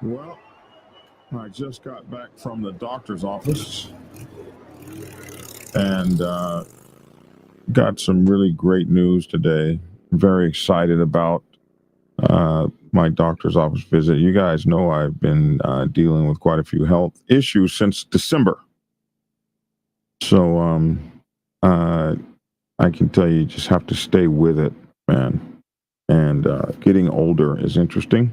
Well, I just got back from the doctor's office and got some really great news today. Very excited about my doctor's office visit. You guys know I've been dealing with quite a few health issues since December. So I can tell you just have to stay with it, man. And getting older is interesting.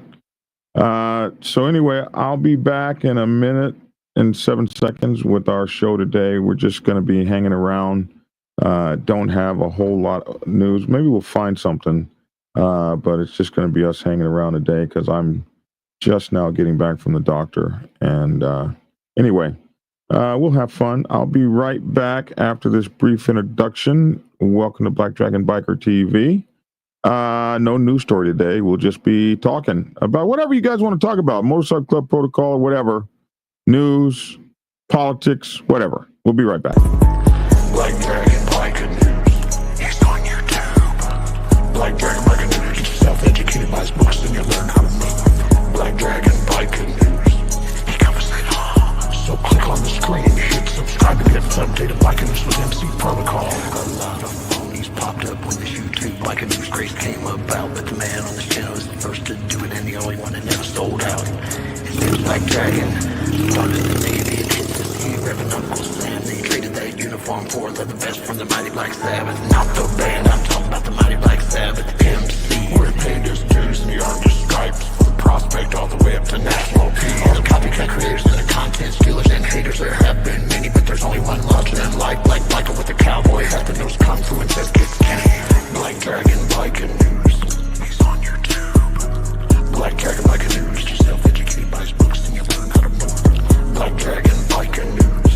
So anyway, I'll be back in a minute and 7 seconds with our show today. We're just going to be hanging around. Don't have a whole lot of news. Maybe we'll find something, but it's just going to be us hanging around today because I'm just now getting back from the doctor. And anyway, we'll have fun. I'll be right back after this brief introduction. Welcome to Black Dragon Biker TV. No news story today. We'll just be talking about whatever you guys want to talk about. Motorcycle Club protocol or whatever. News, politics, whatever. We'll be right back. Black Dragon Biker News. He's on YouTube. Black Dragon Biker News. Get yourself educated by his books and you'll learn how to move. Black Dragon Biker News. He covers it all. So click on the screen, hit subscribe to get updated Biker News with MC Protocol. A lot of phonies popped up when this YouTube Biker News craze came about, but the man on this channel is the first to do it and the only one that never sold out. His name's Black Dragon. Started in the Navy and hit the sea, revving Uncle Sam. They traded that uniform for the best from the mighty Black Sabbath. Not the band, I'm talking about the mighty Black Sabbath. MC, we're paid his dues and he earned his stripes. From prospect all the way up to national peace. All the copycat creators and the content stealers and haters. There have been many, but there's only one larger than life. Black Biker with a cowboy hat that knows kung fu and says get skinny. Black Dragon Biker News. He's on YouTube. Black Dragon Biker News. Just self-educated by his books and you learn how to move. Black Dragon Biker News.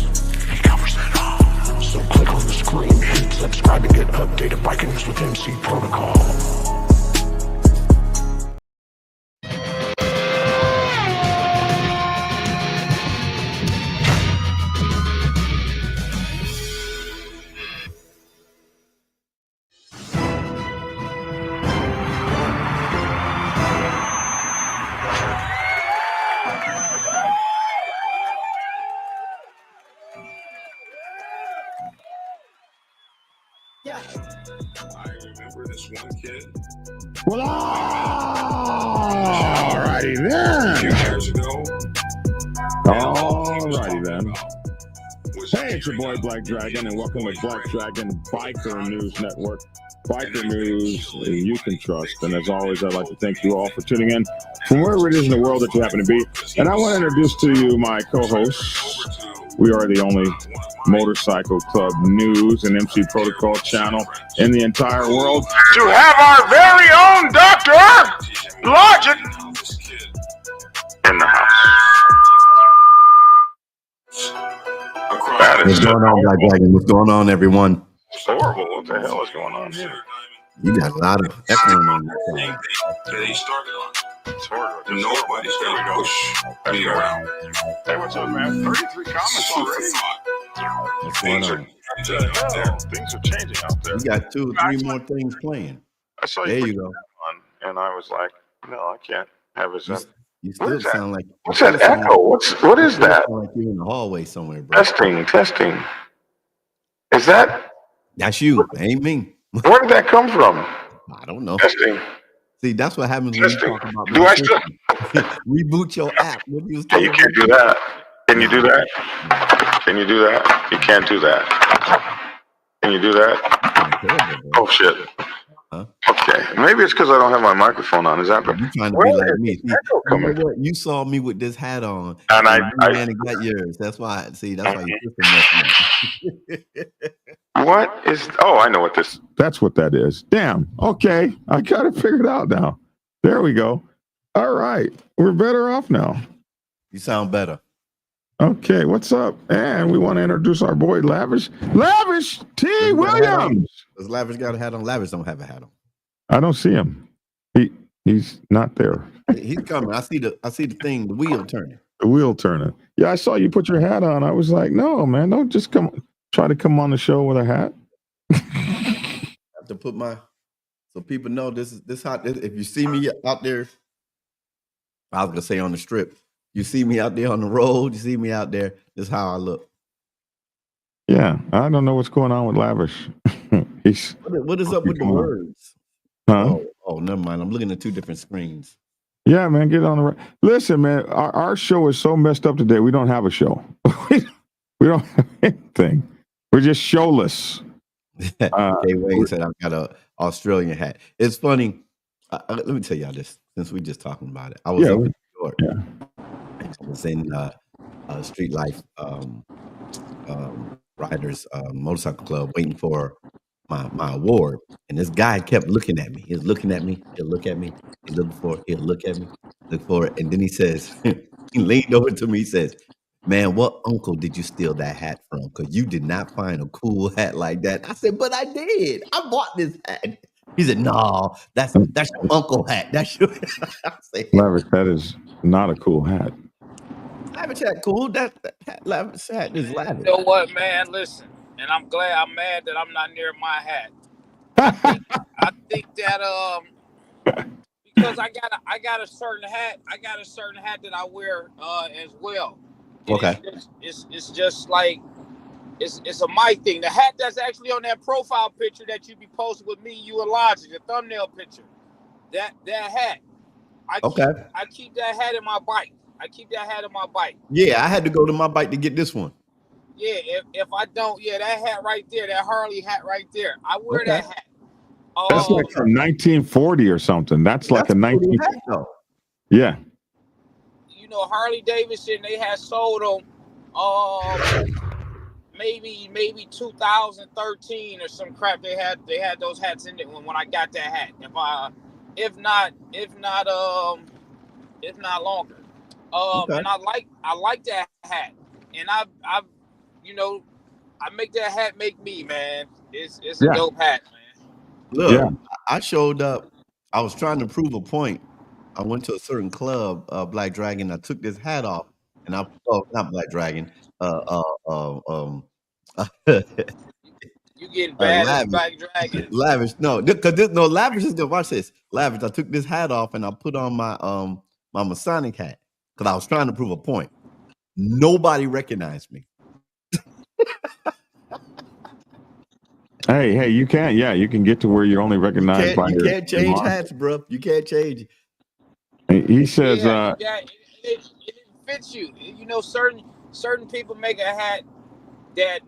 He covers it all. So click on the screen, hit subscribe and get updated Biker News with MC Protocol. I remember this one kid. Well, all righty A then. few years ago. All righty then. Hey, it's your boy Black Dragon, and welcome to Black Dragon Biker News Network. Biker news you can trust. And as always, I'd like to thank you all for tuning in from wherever it is in the world that you happen to be. And I want to introduce to you my co-hosts. We are the only Motorcycle Club News and MC Protocol channel in the entire world to have our very own Dr. Logic in the house. That What's is going on, Black Dragon? What's going on, everyone? horrible. What the hell is going on here? You got a lot of echoing on your side. That he started on. It's horrible. Nobody's gonna push me around. Hey, what's up, man? 33 comments already. What's going Things are on? changing out there. Things are changing out there. You got 2 or 3 more things playing. I saw There you put you go. that on, and I was like, no, I can't have his. You What still is that? sound like What's that echo? What is that? Sound like you're in the hallway somewhere, bro. Testing. Is that? That's you. Ain't me. Where did that come from? I don't know. Testing. See, that's what happens when you Testing. talk about Do I still? reboot your app. What you was Hey, you talking can't do that. Can you do that? Can you do that? You can't do that. Can you do that? about? Oh shit. Huh? Okay, maybe it's because I don't have my microphone on. Is that? You trying to Where be like is me? this See, echo you coming? know what? You saw me with this hat on, And I and it got yours. That's why. See, that's why your system messing up. what is? Oh, I know what this. That's what that is. Damn. Okay, I got it figured out now. There we go. All right, we're better off now. You sound better. Okay, what's up? And we want to introduce our boy Lavish T. Does he got a hat on? Williams. Does Lavish got a hat on? Lavish don't have a hat on. I don't see him. He's not there. He's coming. I see the thing, the wheel turning. The wheel turning. Yeah, I saw you put your hat on. I was like, no, man, don't just try to come on the show with a hat. I have to put my so people know this hot. If you see me out there I was gonna say on the strip. You see me out there on the road. You see me out there. This is how I look. Yeah, I don't know what's going on with Lavish. He's What is up with the words? huh? Oh, never mind. I'm looking at two different screens. Yeah, man, get on the right. Listen, man, our show is so messed up today. We don't have a show. we don't have anything. We're just showless. Jay Wayne said I've got a Australian hat. It's funny. Let me tell y'all this, since we just talking about it. I was up in New York. Yeah. I was in Street Life Riders Motorcycle Club waiting for my award, and this guy kept looking at me. He was looking at me. He'll look at me. He looked for it. He'll look at me. Look for it, and then he says, he leaned over to me. He says, "Man, what uncle did you steal that hat from? Because you did not find a cool hat like that." I said, "But I did. I bought this hat." He said, "No, that's your uncle hat. That's your." I said, Lavish, that is not a cool hat. Lavish hat, cool. That Lavish hat is lavish. You know what, man? Listen, and I'm mad that I'm not near my hat. I think that because I got a certain hat. I got a certain hat that I wear as well. And okay. It's just like it's a my thing. The hat that's actually on that profile picture that you be posting with me, you and Logic, the thumbnail picture. That hat. I keep that hat in my bike. Yeah, I had to go to my bike to get this one. Yeah, if I don't, that hat right there, that Harley hat right there, I wear that hat. That's like from 1940 or something. That's like a 19. Hat, yeah. You know, Harley Davidson, they had sold them maybe 2013 or some crap. They had those hats in it when I got that hat. If not longer. And I like that hat, and I've I make that hat make me, man. It's a dope hat, man. Look, I showed up. I was trying to prove a point. I went to a certain club, Black Dragon. I took this hat off, and not Black Dragon. You getting bad at Black Dragon? Lavish, no, because Lavish is gonna watch this. Lavish, I took this hat off and I put on my my Masonic hat. Because I was trying to prove a point. Nobody recognized me. Hey, you can't. Yeah, you can get to where you're only recognized by you can't change hats, bro. You can't change it. He says, it fits you. You know, certain people make a hat that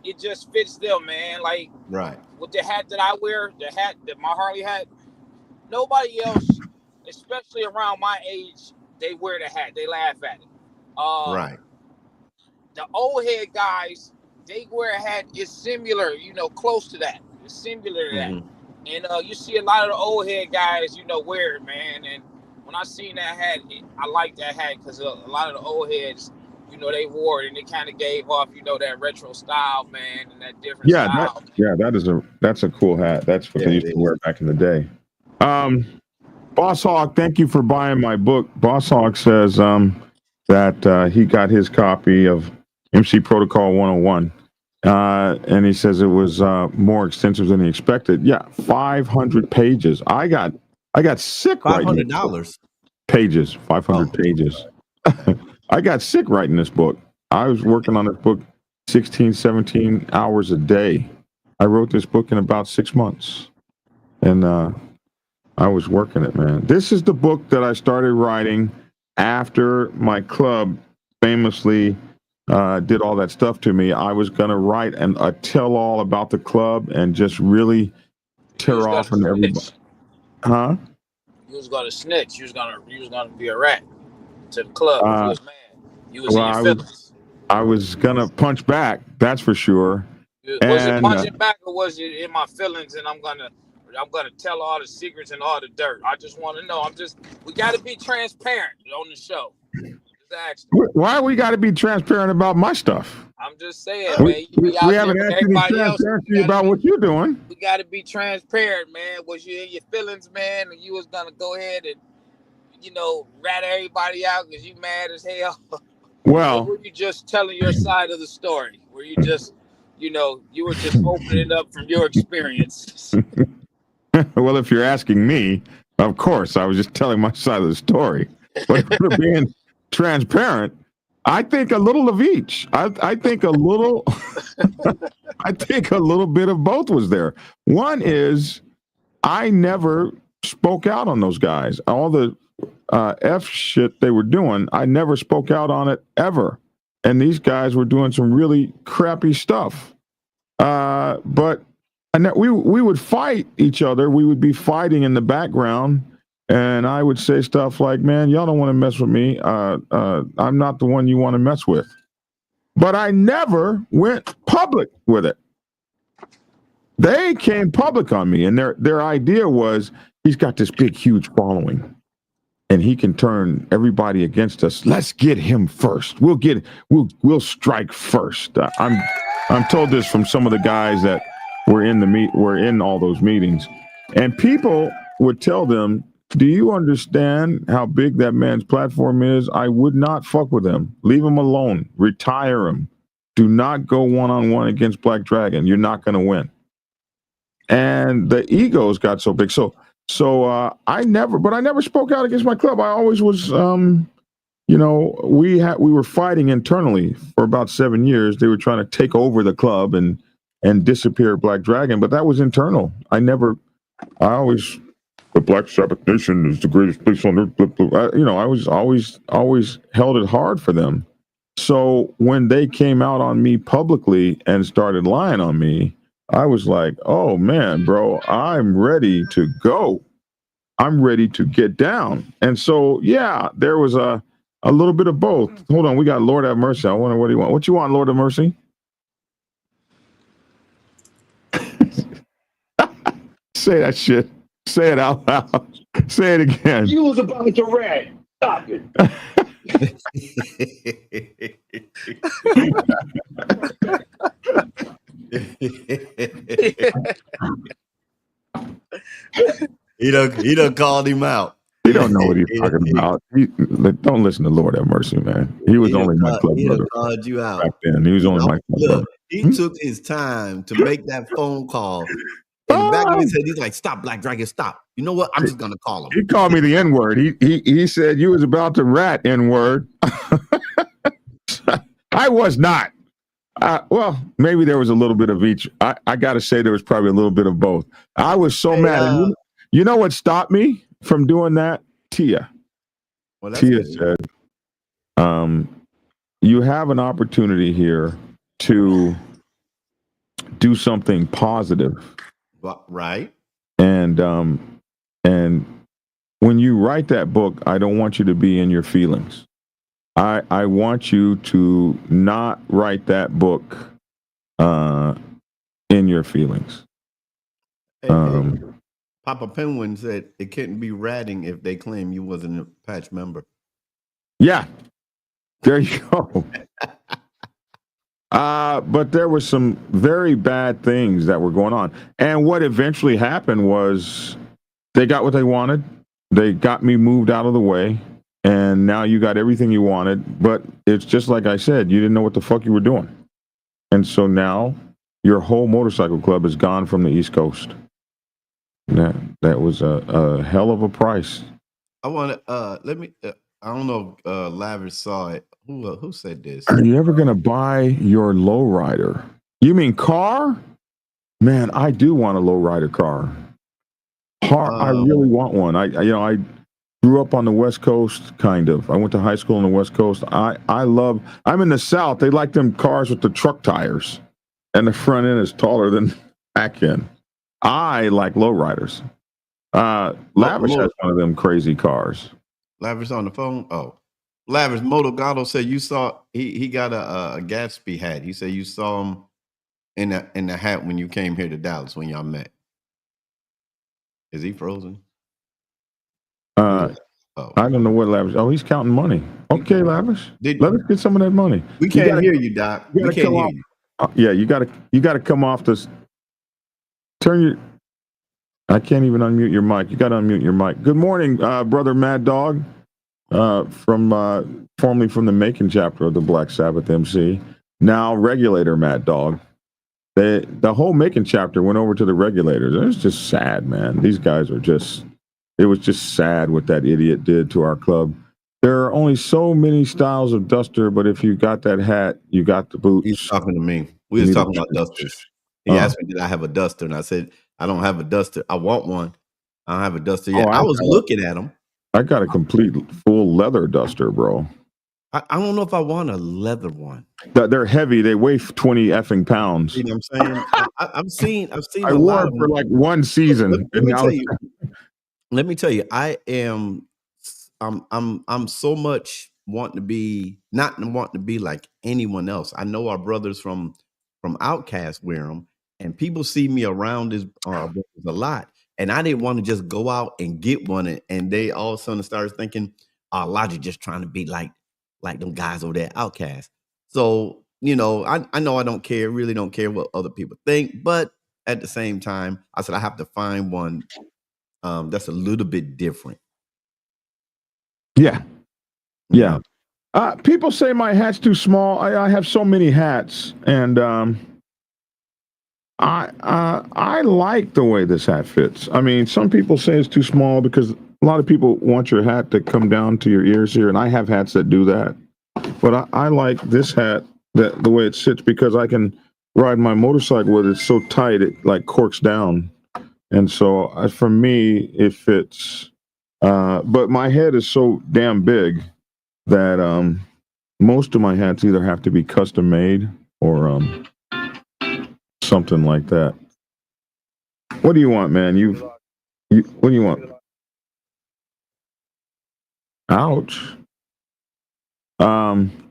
it just fits them, man. Like right with the hat that I wear, my Harley hat. Nobody else, especially around my age, they wear the hat. They laugh at it. Right. The old head guys, they wear a hat. It's similar, close to that. It's similar to that. And you see a lot of the old head guys, wear it, man. And when I seen that hat, I like that hat because a lot of the old heads, they wore it and it kind of gave off, that retro style, man, and that different style. That's a cool hat. That's what they used to wear back in the day. Boss Hawk, thank you for buying my book. Boss Hawk says that he got his copy of MC Protocol 101, and he says it was more extensive than he expected. Yeah, 500 pages. I got sick writing $500 pages. 500 pages. I got sick writing this book. I was working on this book 16, 17 hours a day. I wrote this book in about 6 months, and I was working it, man. This is the book that I started writing after my club famously did all that stuff to me. I was going to write a tell-all about the club and just really tear off on everybody. Huh? You was going to snitch. You was going to be a rat to the club. You was mad. You was in your feelings. I was going to punch back, that's for sure. Was it punching back or was it in my feelings and I'm gonna tell all the secrets and all the dirt? I just want to know. We got to be transparent on the show. Why we got to be transparent about my stuff? I'm just saying, man. We haven't asked any transparency about what you're doing. We got to be transparent, man. Was you in your feelings, man, and you was gonna go ahead and rat everybody out because you mad as hell? Well, or were you just telling your side of the story? Were you just you were just opening it up from your experience? Well, if you're asking me, of course, I was just telling my side of the story. But if we're being transparent, I think a little of each. I think a little. I think a little bit of both was there. One is I never spoke out on those guys. All the F shit they were doing, I never spoke out on it ever. And these guys were doing some really crappy stuff. But we would fight each other. We would be fighting in the background. And I would say stuff like, man, y'all don't want to mess with me. I'm not the one you want to mess with. But I never went public with it. They came public on me, and their idea was he's got this big, huge following, and he can turn everybody against us. Let's get him first. We'll strike first. I'm told this from some of the guys that were in all those meetings, and people would tell them, do you understand how big that man's platform is? I would not fuck with him. Leave him alone. Retire him. Do not go one-on-one against Black Dragon. You're not going to win. And the egos got so big. So I never spoke out against my club. I always was, we were fighting internally for about 7 years. They were trying to take over the club and disappear Black Dragon, but that was internal. The Black Sabbath Nation is the greatest place on earth. I was always held it hard for them. So when they came out on me publicly and started lying on me, I was like, oh man, bro, I'm ready to go. I'm ready to get down. And so, yeah, there was a little bit of both. Hold on, we got Lord have mercy. I wonder what do you want? What you want, Lord have mercy? Say that shit. Say it out loud. Say it again. You was about to rat. Stop it. He done called him out. He don't know what he's talking about. Don't listen to Lord have mercy, man. He was only my club brother. He called you out. Back then. He was only my club brother. He took his time to make that phone call. In the back of his head, he's like, stop, Black Dragon, stop. You know what? I'm just going to call him. He called me the N-word. He said, you was about to rat, N-word. I was not. Well, maybe there was a little bit of each. I got to say there was probably a little bit of both. I was so mad. And you know what stopped me from doing that? Tia. Well, Tia said, you have an opportunity here to do something positive. Right. And when you write that book, I don't want you to be in your feelings. I want you to not write that book in your feelings. Hey, Papa Penguin said it couldn't be ratting if they claim you wasn't a patch member. Yeah, there you go. But there were some very bad things that were going on. And what eventually happened was they got what they wanted. They got me moved out of the way. And now you got everything you wanted. But it's just like I said, you didn't know what the fuck you were doing. And so now your whole motorcycle club is gone from the East Coast. That was a hell of a price. I want to, I don't know if Lavish saw it. Who said this? Are you ever going to buy your lowrider? You mean car? Man, I do want a lowrider car. I really want one. I grew up on the West Coast, kind of. I went to high school on the West Coast. I'm in the South. They like them cars with the truck tires, and the front end is taller than the back end. I like lowriders. Lavish has one of them crazy cars. Lavish on the phone? Oh. Lavish, Motogado said you saw he got a Gatsby hat. He said you saw him in the hat when you came here to Dallas when y'all met. Is he frozen? I don't know what Lavish. Oh, he's counting money. Okay, Lavish. Let us get some of that money. We can't hear you, Doc. We can't hear you. Yeah, you gotta come off this. I can't even unmute your mic. You gotta unmute your mic. Good morning, brother Mad Dog. Formerly from the Macon chapter of the Black Sabbath MC, now Regulator Mad Dog. The whole Macon chapter went over to the Regulators. It was just sad, man. These guys are it was just sad what that idiot did to our club. There are only so many styles of duster, but if you got that hat, you got the boots. He's talking to me. We was talking about dusters. He asked me, did I have a duster? And I said, I don't have a duster. I want one. I don't have a duster yet. I was looking at them. I got a complete full leather duster, bro. I don't know if I want a leather one. They're heavy. They weigh 20 effing pounds. You know what I'm saying? I've seen. I wore it for like one season. Let me tell you. I am. I'm so much wanting to be like anyone else. I know our brothers from Outkast wear them, and people see me around this a lot. And I didn't want to just go out and get one, and they all of a sudden started thinking, Logic just trying to be like them guys over there at Outkast. So, I know I don't care, really don't care what other people think, but at the same time, I said I have to find one that's a little bit different. Yeah. People say my hat's too small. I have so many hats, and I like the way this hat fits. I mean, some people say it's too small because a lot of people want your hat to come down to your ears here, and I have hats that do that. But I like this hat the way it sits because I can ride my motorcycle with it. It's so tight it like corks down, and so for me it fits. But my head is so damn big that most of my hats either have to be custom made or something like that. What do you want, man? What do you want? Ouch.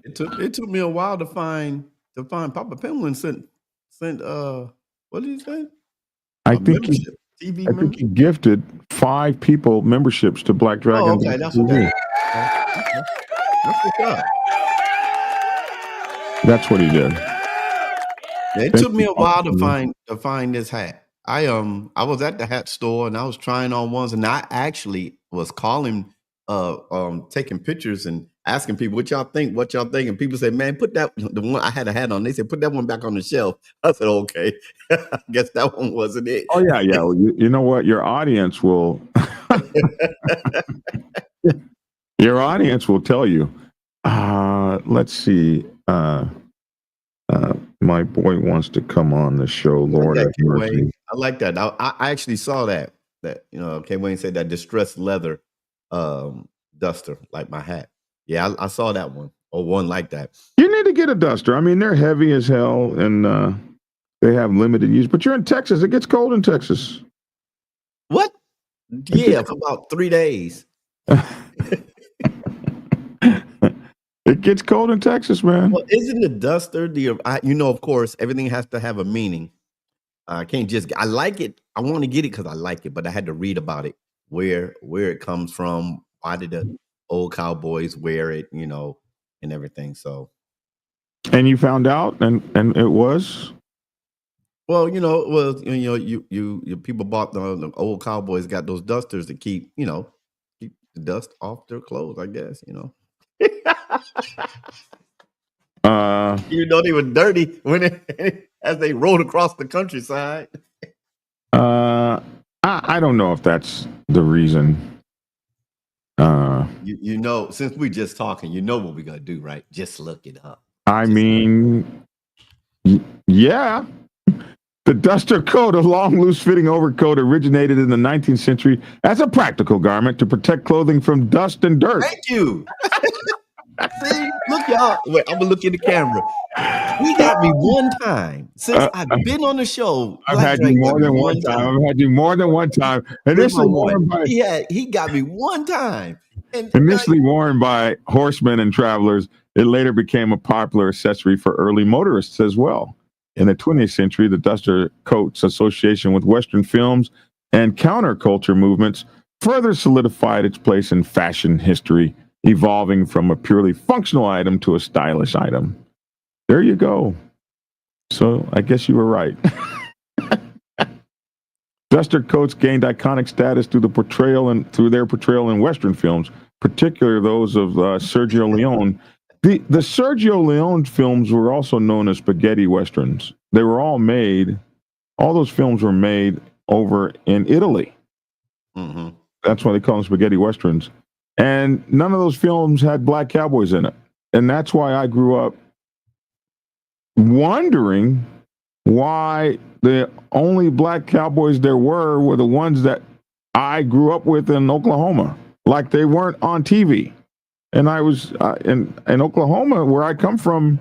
It took me a while to find Papa Penguin sent what did he say? I think he gifted 5 people memberships to Black Dragon. Okay, that's okay. That's what's up. That's what he did. Yeah, it took me a while to find this hat. I was at the hat store and I was trying on ones, and I actually was calling, taking pictures and asking people what y'all think, and people said, "Man, put the one I had a hat on." They said, "Put that one back on the shelf." I said, "Okay, I guess that one wasn't it." Oh yeah. Well, you know what? Your audience will. Your audience will tell you. Let's see. My boy wants to come on the show. Lord have mercy. I like that. I actually saw that K Wayne said that distressed leather duster like my hat. Yeah, I saw that one or one like that. You need to get a duster. I mean, they're heavy as hell and they have limited use. But you're in Texas. It gets cold in Texas. What? Yeah, for about 3 days. It gets cold in Texas, man. Well, isn't the duster of course, everything has to have a meaning. I can't just. I like it. I want to get it because I like it, but I had to read about it, where it comes from. Why did the old cowboys wear it? And everything. So. And you found out, and it was. Well, you people bought the old cowboys got those dusters to keep the dust off their clothes. I guess even though they were dirty as they rode across the countryside. I don't know if that's the reason. Since we just talking, what we're gonna do, right? Just look it up. Yeah. The duster coat, a long, loose-fitting overcoat, originated in the 19th century as a practical garment to protect clothing from dust and dirt. Thank you. See, look, y'all. Wait, I'm gonna look in the camera. He got me one time since I've been on the show. I've had you more than one time. Initially worn by he got me one time. Initially worn by horsemen and travelers, it later became a popular accessory for early motorists as well. In the 20th century, the duster coat's association with Western films and counterculture movements further solidified its place in fashion history, evolving from a purely functional item to a stylish item. There you go. So I guess you were right. Duster coats gained iconic status through their portrayal in Western films, particularly those of Sergio Leone. The Sergio Leone films were also known as spaghetti westerns. They were all those films were made over in Italy. Mm-hmm. That's why they call them spaghetti westerns. And none of those films had black cowboys in it. And that's why I grew up wondering why the only black cowboys there were the ones that I grew up with in Oklahoma. Like they weren't on TV. And I was in Oklahoma, where I come from,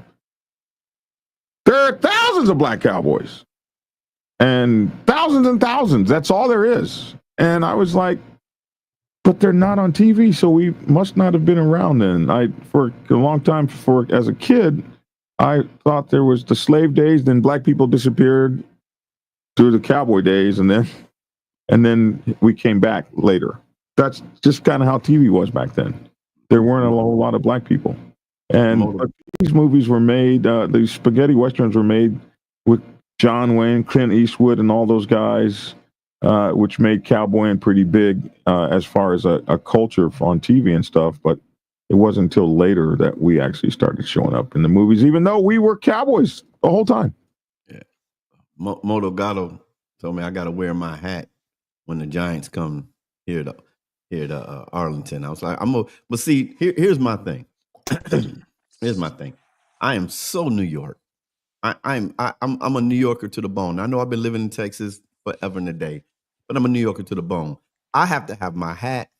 there are thousands of black cowboys. And thousands. That's all there is. And I was like, but they're not on TV, so we must not have been around then. For a long time, as a kid, I thought there was the slave days, then black people disappeared through the cowboy days, and then we came back later. That's just kind of how TV was back then. There weren't a whole lot of black people. And these movies were made, these spaghetti westerns were made with John Wayne, Clint Eastwood, and all those guys, which made cowboying pretty big as far as a culture on TV and stuff. But it wasn't until later that we actually started showing up in the movies, even though we were cowboys the whole time. Yeah. Moto Gatto told me I got to wear my hat when the Giants come here to Arlington. I was like, but see, here's my thing. Here's my thing. I am so New York. I'm a New Yorker to the bone. I know I've been living in Texas forever and a day, but I'm a New Yorker to the bone. I have to have my hat.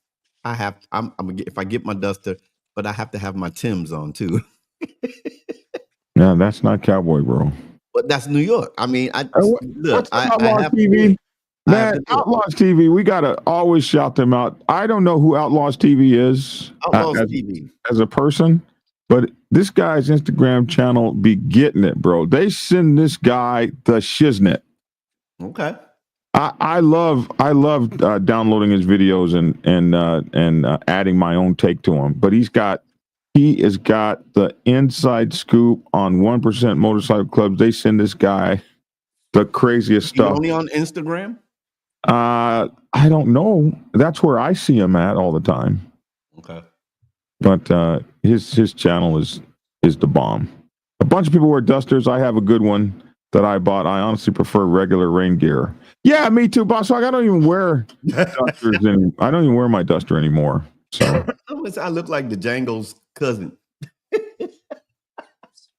I'm gonna get, if I get my duster, but I have to have my Timbs on too. Yeah, that's not cowboy, bro. But that's New York. I mean, what's Outlaws TV? Man, Outlaws TV, we gotta always shout them out. I don't know who Outlaws TV is as a person, but this guy's Instagram channel be getting it, bro. They send this guy the shiznit. Okay. I love downloading his videos and adding my own take to him. But he has got the inside scoop on 1% motorcycle clubs. They send this guy the craziest stuff. Only on Instagram? I don't know. That's where I see him at all the time. Okay. But his channel is the bomb. A bunch of people wear dusters. I have a good one that I bought. I honestly prefer regular rain gear. Yeah, me too, boss. I don't even wear dusters I don't even wear my duster anymore. So I look like the Django's cousin.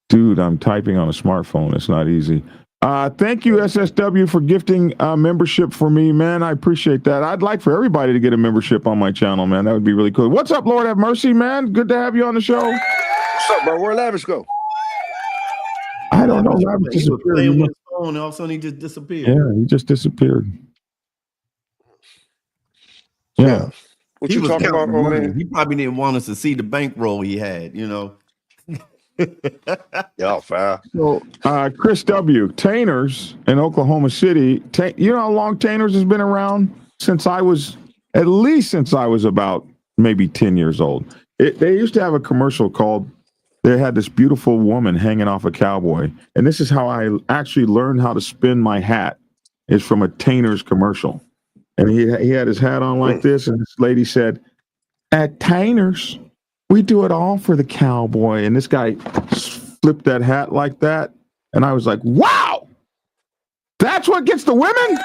Dude, I'm typing on a smartphone. It's not easy. Thank you, SSW, for gifting membership for me, man. I appreciate that. I'd like for everybody to get a membership on my channel, man. That would be really cool. What's up, Lord have mercy, man? Good to have you on the show. What's up, bro? Where'd Lavish go? I don't know. Lavish He was playing with his phone, and all of a sudden he just disappeared. Yeah, he just disappeared. Yeah. What you talking about, man? He probably didn't want us to see the bankroll he had, you know. Y'all foul. So, Chris W. Tainers in Oklahoma City. You know how long Tainers has been around? Since I was about maybe 10 years old. They used to have a commercial called, they had this beautiful woman hanging off a cowboy. And this is how I actually learned how to spin my hat, is from a Tainers commercial. And he had his hat on like this, and this lady said, "At Tainers, we do it all for the cowboy." And this guy flipped that hat like that. And I was like, wow, that's what gets the women?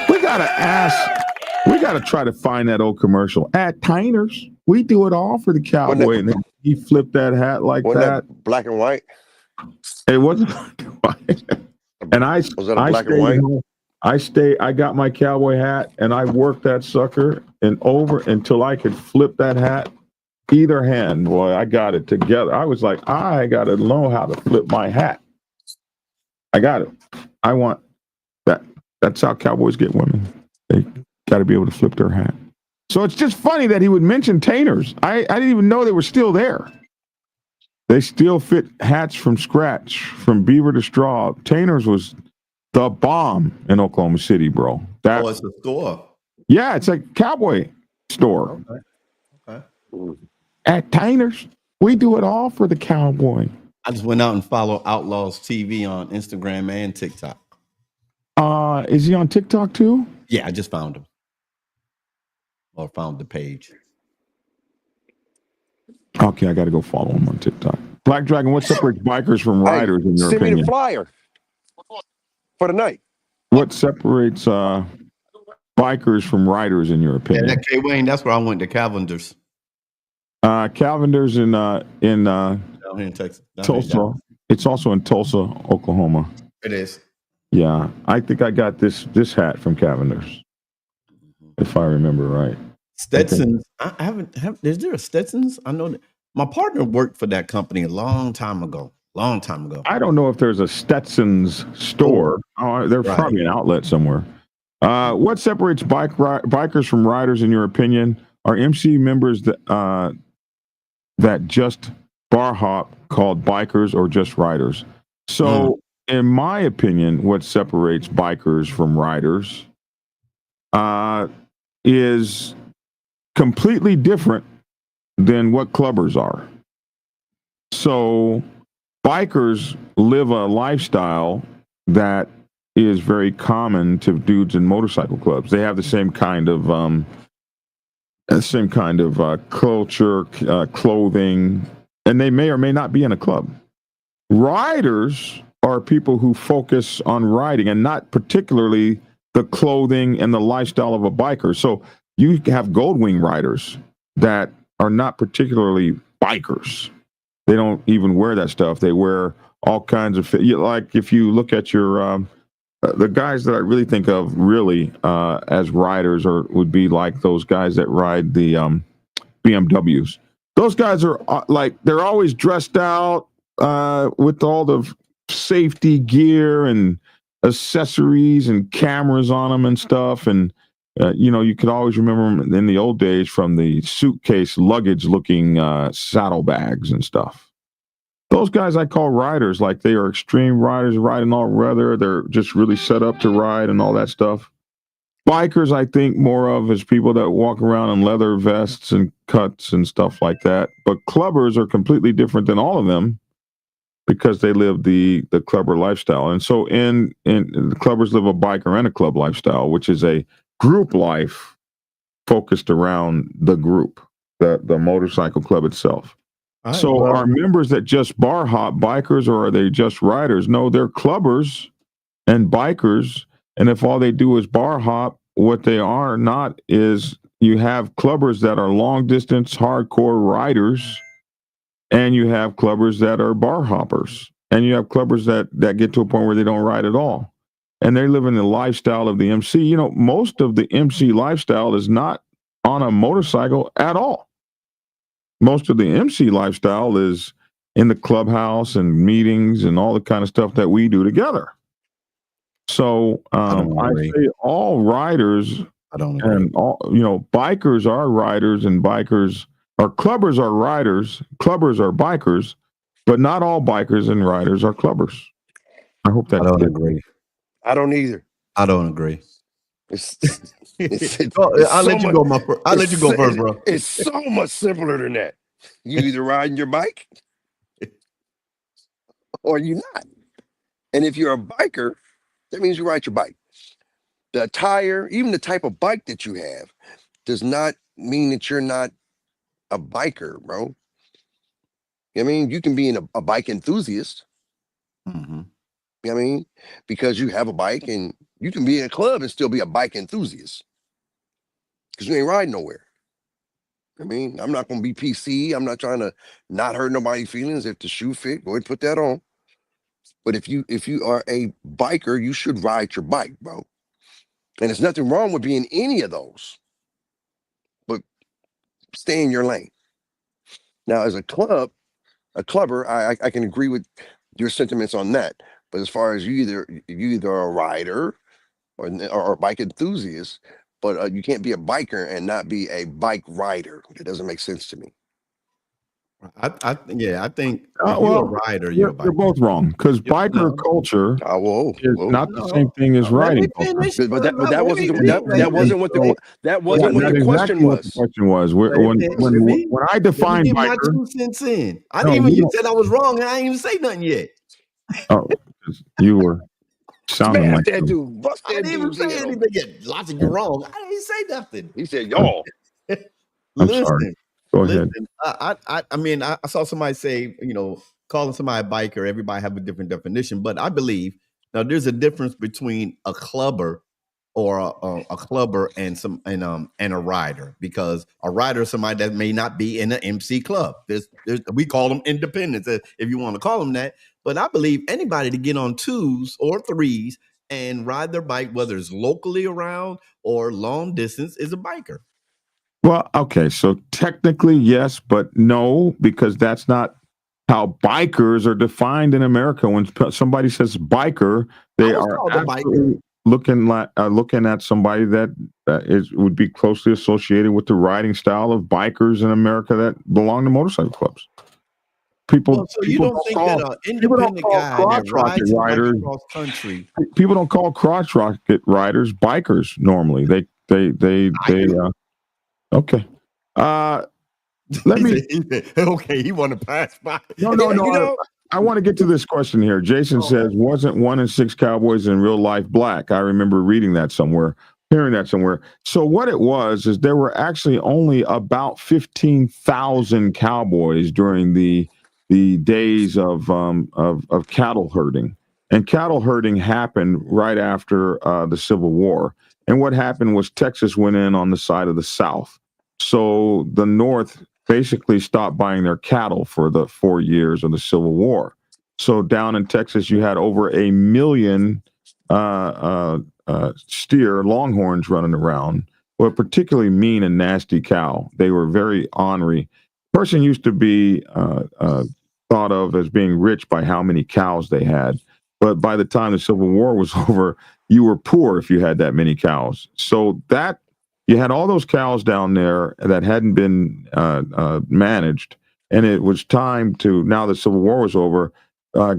We gotta try to find that old commercial. At Tainers, we do it all for the cowboy. And then he flipped that hat like that. Black and white? It wasn't black and white. And was that a black and white? I got my cowboy hat and I worked that sucker and over until I could flip that hat either hand. Boy, I got it together. I was like, I got to know how to flip my hat. I got it. I want that. That's how cowboys get women. They got to be able to flip their hat. So it's just funny that he would mention Tainers. I didn't even know they were still there. They still fit hats from scratch, from beaver to straw. Tainers was the bomb in Oklahoma City, bro. It's a store. Yeah, it's a cowboy store. Okay. At Tainers, we do it all for the cowboy. I just went out and followed Outlaws TV on Instagram and TikTok. Is he on TikTok too? Yeah, I just found him. Or found the page. Okay, I got to go follow him on TikTok. Black Dragon, what separates bikers from riders in your opinion? Send me the flyer for the night. What separates bikers from riders in your Yeah, opinion? that K Wayne. That's where I went to Cavenders Cavender's in down here in Texas. Tulsa. It's also in Tulsa, Oklahoma. It is. Yeah, I think I got this hat from Cavender's, if I remember right. Stetson's. I haven't. Is there a Stetson's? I know that my partner worked for that company a long time ago. I don't know if there's a Stetson's store. There's probably an outlet somewhere. What separates bikers from riders, in your opinion? Are MC members that just bar hop called bikers or just riders? So, in my opinion, what separates bikers from riders is completely different than what clubbers are. So, bikers live a lifestyle that is very common to dudes in motorcycle clubs. They have the same kind of culture, clothing, and they may or may not be in a club. Riders are people who focus on riding and not particularly the clothing and the lifestyle of a biker. So you have Goldwing riders that are not particularly bikers. They don't even wear that stuff. They wear all kinds of, like if you look at your, the guys that I really think of really as riders would be like those guys that ride the BMWs. Those guys are like, they're always dressed out with all the safety gear and accessories and cameras on them and stuff. And, you could always remember them in the old days from the suitcase luggage looking saddlebags and stuff. Those guys I call riders, like they are extreme riders, riding all weather. They're just really set up to ride and all that stuff. Bikers, I think more of as people that walk around in leather vests and cuts and stuff like that. But clubbers are completely different than all of them because they live the clubber lifestyle. And so in the clubbers live a biker and a club lifestyle, which is a group life focused around the group, the motorcycle club itself. So are members that just bar hop bikers or are they just riders? No, they're clubbers and bikers. And if all they do is bar hop, what they are not is you have clubbers that are long distance hardcore riders and you have clubbers that are bar hoppers and you have clubbers that get to a point where they don't ride at all. And they live in the lifestyle of the MC. Most of the MC lifestyle is not on a motorcycle at all. Most of the MC lifestyle is in the clubhouse and meetings and all the kind of stuff that we do together. So I say all riders and all, bikers are riders and bikers are clubbers are riders, clubbers are bikers, but not all bikers and riders are clubbers. I hope that. I don't agree. I don't either. I don't agree. I'll let you go first, bro. It's so much simpler than that. You either riding your bike or you're not. And if you're a biker, that means you ride your bike. The attire, even the type of bike that you have, does not mean that you're not a biker, bro. I mean, you can be a bike enthusiast. Mm-hmm. You know what I mean? Because you have a bike and you can be in a club and still be a bike enthusiast. Because you ain't riding nowhere. I mean, I'm not going to be PC. I'm not trying to not hurt nobody's feelings. If the shoe fit, go ahead and put that on. But if you are a biker, you should ride your bike, bro. And there's nothing wrong with being any of those. But stay in your lane. Now, as a clubber, I can agree with your sentiments on that. But as far as you either a rider or a bike enthusiast, but you can't be a biker and not be a bike rider. It doesn't make sense to me. I think if you're a rider, you're a biker. You're both wrong because biker culture is not the same thing as riding culture. But that wasn't what the question was. The question was when I define biker. My 2 cents in. I didn't even. You said I was wrong, and I didn't even say nothing yet. Oh, you were sounding like that dude. Bust that I didn't even say anything yet. Lots of you wrong. I didn't say nothing. He said y'all. I'm sorry. Go ahead. I mean, I saw somebody say, calling somebody a biker, everybody have a different definition, but I believe now there's a difference between a clubber or a clubber and a rider, because a rider is somebody that may not be in an MC club. We call them independents, if you want to call them that. But I believe anybody to get on 2s or 3s and ride their bike, whether it's locally around or long distance, is a biker. Well, okay, so technically yes, but no, because that's not how bikers are defined in America. When somebody says biker, they are absolutely looking at somebody that would be closely associated with the riding style of bikers in America that belong to motorcycle clubs. People, so you don't think that an independent guy that rides his bike across country? People don't call crotch rocket riders bikers normally. Okay. Let me. Okay, he want to pass by. No. You know, I want to get to this question here. Jason says, wasn't 1 in 6 cowboys in real life black? I remember reading that somewhere, hearing that somewhere. So what it was is there were actually only about 15,000 cowboys during the days of cattle herding. And cattle herding happened right after the Civil War. And what happened was Texas went in on the side of the South. So the North basically stopped buying their cattle for the 4 years of the Civil War. So down in Texas, you had over 1 million steer longhorns running around. Well, particularly mean and nasty cow. They were very ornery. Person used to be thought of as being rich by how many cows they had. But by the time the Civil War was over, you were poor if you had that many cows. So that you had all those cows down there that hadn't been managed, and it was time to, now the Civil War was over,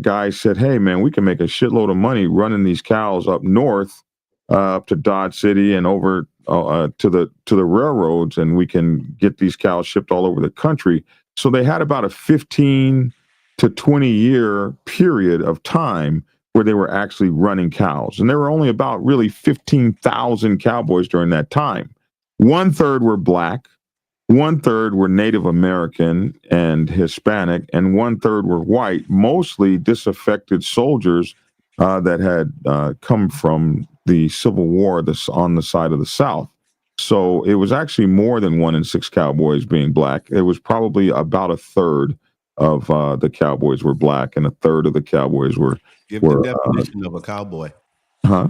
guys said, hey, man, we can make a shitload of money running these cows up north, up to Dodge City and over to the railroads, and we can get these cows shipped all over the country. So they had about a 15 to 20 year period of time where they were actually running cows. And there were only about really 15,000 cowboys during that time. 1/3 were black, 1/3 were Native American and Hispanic, and 1/3 were white, mostly disaffected soldiers that had come from the Civil War on the side of the South. So it was actually more than 1 in 6 cowboys being black. It was probably about 1/3 of the cowboys were black, and 1/3 of the cowboys were. Give the definition of a cowboy. Huh?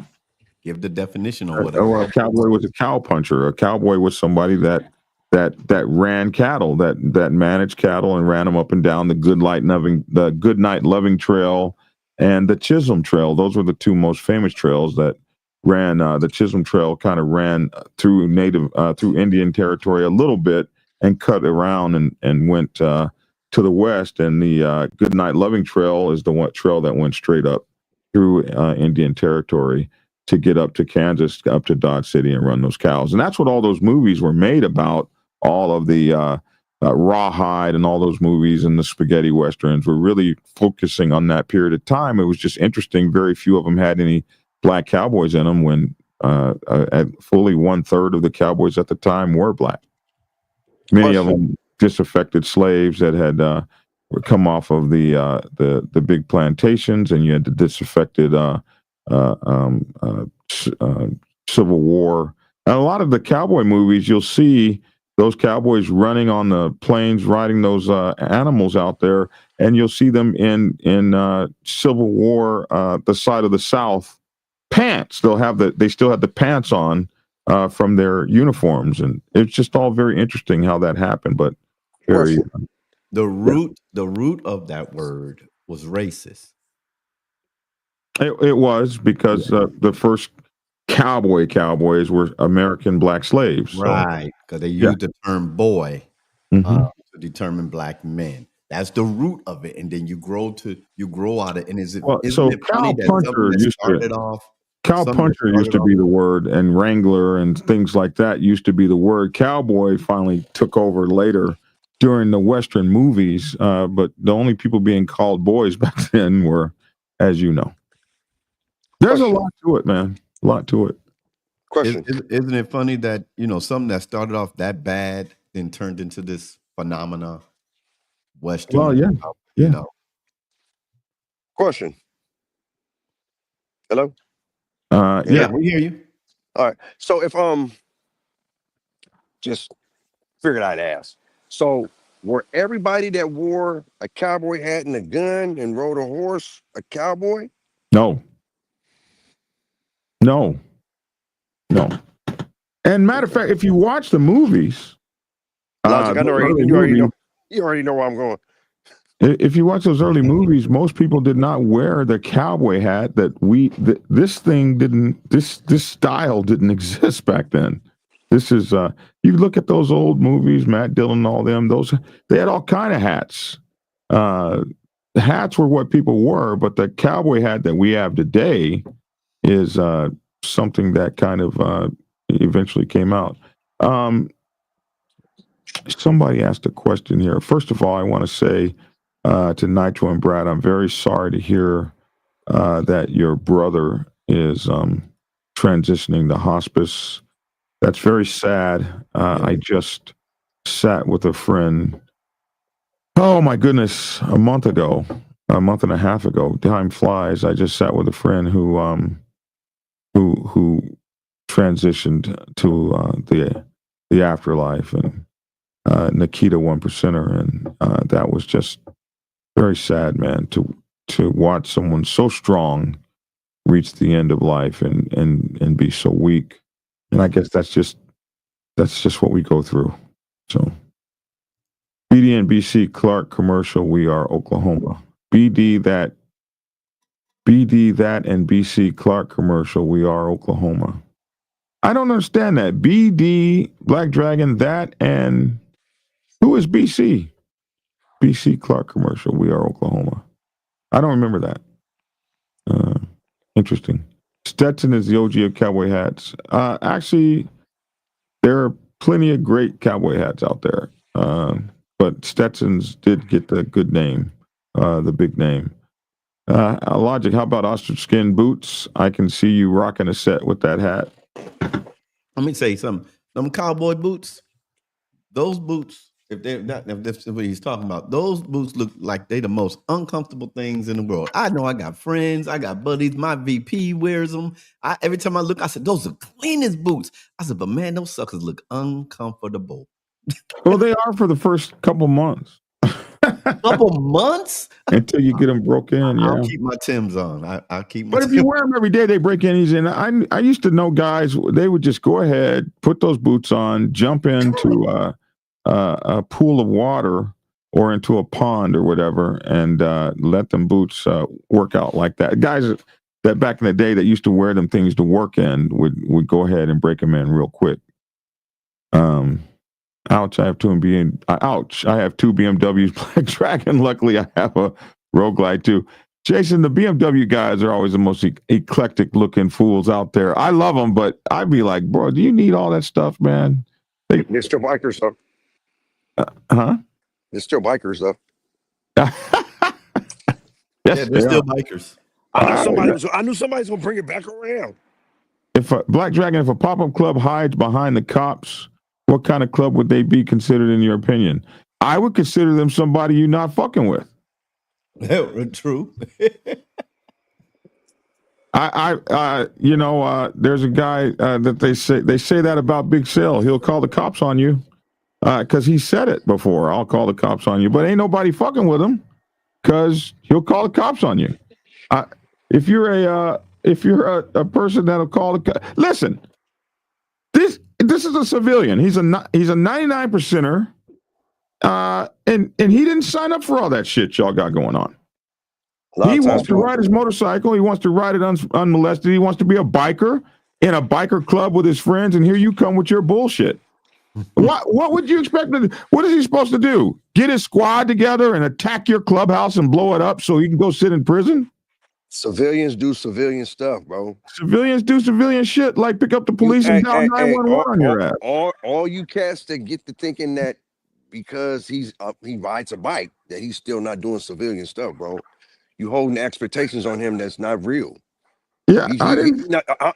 Give the definition of what a cowboy was. A cow puncher. A cowboy was somebody that ran cattle, that managed cattle and ran them up and down the Goodnight Loving Trail and the Chisholm Trail. Those were the two most famous trails that ran. The Chisholm Trail kind of ran through Indian territory a little bit and cut around and went to the west. And the Goodnight Loving Trail is the trail that went straight up through Indian territory to get up to Kansas, up to Dodge City, and run those cows. And that's what all those movies were made about. All of the Rawhide and all those movies and the spaghetti westerns were really focusing on that period of time. It was just interesting. Very few of them had any black cowboys in them, when at fully 1/3 of the cowboys at the time were black. Many of them disaffected slaves that had come off of the big plantations, and you had the disaffected Civil War. And a lot of the cowboy movies, you'll see those cowboys running on the plains, riding those animals out there, and you'll see them in Civil War, the side of the South, pants. They still have the pants on from their uniforms, and it's just all very interesting how that happened. But the root of that word was racist. It was because the first cowboys were American black slaves, right? Because they used the term boy to determine black men. That's the root of it, and then you grow out of it. And isn't it funny that something that started off? Cow puncher used to be the word, and wrangler and things like that used to be the word. Cowboy finally took over later during the Western movies, but the only people being called boys back then were, as you know. There's a lot to it, man. A lot to it. Question. Isn't it funny that, something that started off that bad then turned into this phenomena? Western. Well, yeah. Yeah. Question. Hello? Yeah, we hear you. All right. So if just figured I'd ask. So were everybody that wore a cowboy hat and a gun and rode a horse a cowboy? No. No. No. And matter of fact, if you watch the movies, Logic, I know those early you already movies, know. You already know where I'm going. if you watch those early movies, most people did not wear the cowboy hat that this thing didn't, this style didn't exist back then. This is, you look at those old movies, Matt Dillon and all them, they had all kind of hats. Hats were what people wore, but the cowboy hat that we have today is something that kind of eventually came out. Somebody asked a question here. First of all, I want to say to Nitro and Brad, I'm very sorry to hear that your brother is transitioning to hospice. That's very sad. I just sat with a friend, oh my goodness, a month and a half ago. Time flies. I just sat with a friend who transitioned to the afterlife, and Nikita One Percenter, and that was just very sad, man, to watch someone so strong reach the end of life and be so weak. And I guess that's just what we go through. So BD and BC Clark commercial, we are Oklahoma. BD that and BC Clark commercial, we are Oklahoma. I don't understand that. BD, Black Dragon, that, and who is BC? BC Clark commercial, we are Oklahoma. I don't remember that. Interesting. Stetson is the OG of cowboy hats. Actually, there are plenty of great cowboy hats out there. But Stetson's did get the good name, the big name. Logic, how about ostrich skin boots? I can see you rocking a set with that hat. Let me tell you something. Them cowboy boots, those boots, if that's what he's talking about, those boots look like they the most uncomfortable things in the world. I know I got friends, I got buddies, my VP wears them. Every time I look, I said, those are cleanest boots. I said, but man, those suckers look uncomfortable. Well, they are for the first couple months. Couple months? Until you get them broke in, yeah. I'll keep my Timbs on. I'll keep my But if you wear them every day, they break in easy. And I used to know guys, they would just go ahead, put those boots on, jump into a pool of water or into a pond or whatever, and let them boots work out like that. Guys that back in the day that used to wear them things to work in would go ahead and break them in real quick. Ouch! I have two BMWs Black Dragon. Luckily, I have a Road Glide too. Jason, the BMW guys are always the most eclectic looking fools out there. I love them, but I'd be like, bro, do you need all that stuff, man? They're still bikers, though. Huh? They're still bikers, though. Yes, they're still bikers. I knew somebody's gonna bring it back around. If Black Dragon, if a pop-up club hides behind the cops, what kind of club would they be considered in your opinion? I would consider them somebody you're not fucking with. True. There's a guy that they say that about Big Sale. He'll call the cops on you because he said it before. I'll call the cops on you, but ain't nobody fucking with him because he'll call the cops on you. If you're a person that'll call the listen, this is a civilian. He's a 99 percenter, and he didn't sign up for all that shit y'all got going on. He wants to ride his motorcycle. He wants to ride it unmolested. He wants to be a biker in a biker club with his friends, and here you come with your bullshit. What would you expect? What is he supposed to do? Get his squad together and attack your clubhouse and blow it up so he can go sit in prison? Civilians do civilian stuff, bro. Civilians do civilian shit, like pick up the police and dial 911 on your ass. All you cats that get to thinking that because he rides a bike that he's still not doing civilian stuff, bro. You holding expectations on him that's not real. Yeah,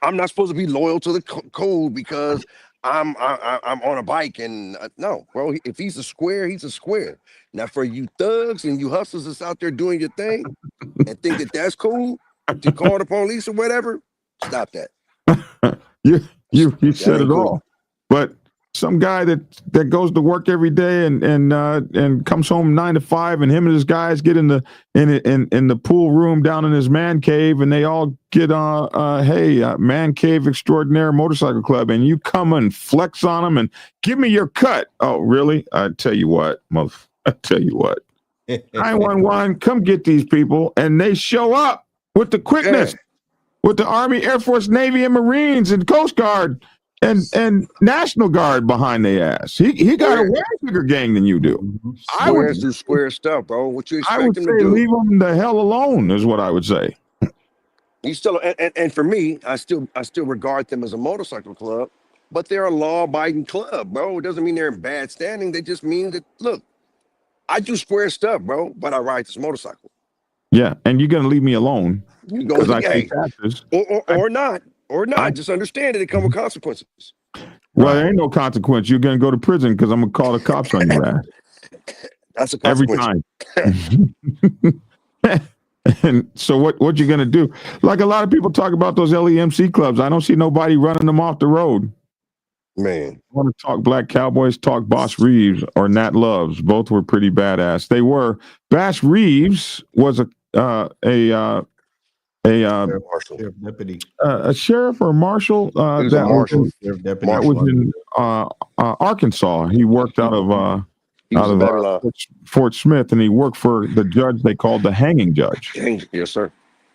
I'm not supposed to be loyal to the code because I'm on a bike and no, bro. If he's a square, he's a square. Now for you thugs and you hustlers that's out there doing your thing and think that that's cool to call the police or whatever, stop that. You That said ain't it cool. all. But some guy that goes to work every day and comes home 9 to 5, and him and his guys get in the pool room down in his man cave, and they all get man cave extraordinaire motorcycle club, and you come and flex on them and give me your cut. Oh, really? I tell you what, 911, come get these people, and they show up with the quickness, Yeah. with the Army, Air Force, Navy, and Marines, and Coast Guard, and National Guard behind their ass. He got a Square, way bigger gang than you do. squares do square stuff, bro. What you I expect would them say to do? leave them the hell alone is what I would say. You still, and for me, I still regard them as a motorcycle club, but they're a law-abiding club, bro. It doesn't mean they're in bad standing. They just mean that, look, I do square stuff, bro, but I ride this motorcycle. Yeah, and you're gonna leave me alone You because go, I pay hey, taxes. or not, I Just understand that it come with consequences. well, there ain't no consequence. You're gonna go to prison because I'm gonna call the cops on your ass That's a every consequence. time. And so what you gonna do? Like a lot of people talk about those LEMC clubs. I don't see nobody running them off the road. Man, I want to talk Black Cowboys, talk Boss Reeves or Nat Loves. Both were pretty badass. They were. Bass Reeves was a Marshall. Sheriff deputy. a sheriff or marshal He was a that was marshal. Sheriff deputy. that was in Arkansas. He worked out of He was in Babylon. Fort Smith, and he worked for the judge they called the hanging judge. Yes, sir.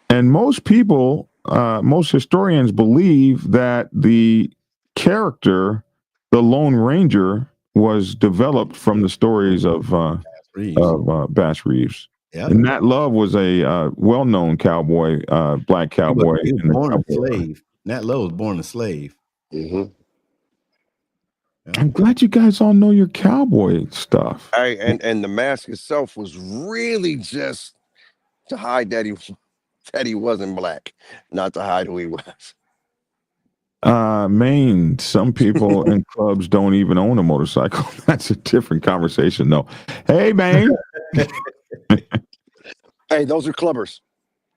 And most people, most historians believe that the character, the Lone Ranger, was developed from the stories of Bass Reeves. Yep. And Nat Love was a well-known cowboy, black cowboy. He was born a cowboy. slave. Nat Lowe was born a slave. Mm-hmm. I'm glad you guys all know your cowboy stuff. Hey, and the mask itself was really just to hide that he wasn't black, not to hide who he was. Maine, some people in clubs don't even own a motorcycle. That's a different conversation, though. Hey, Maine. Hey, those are clubbers.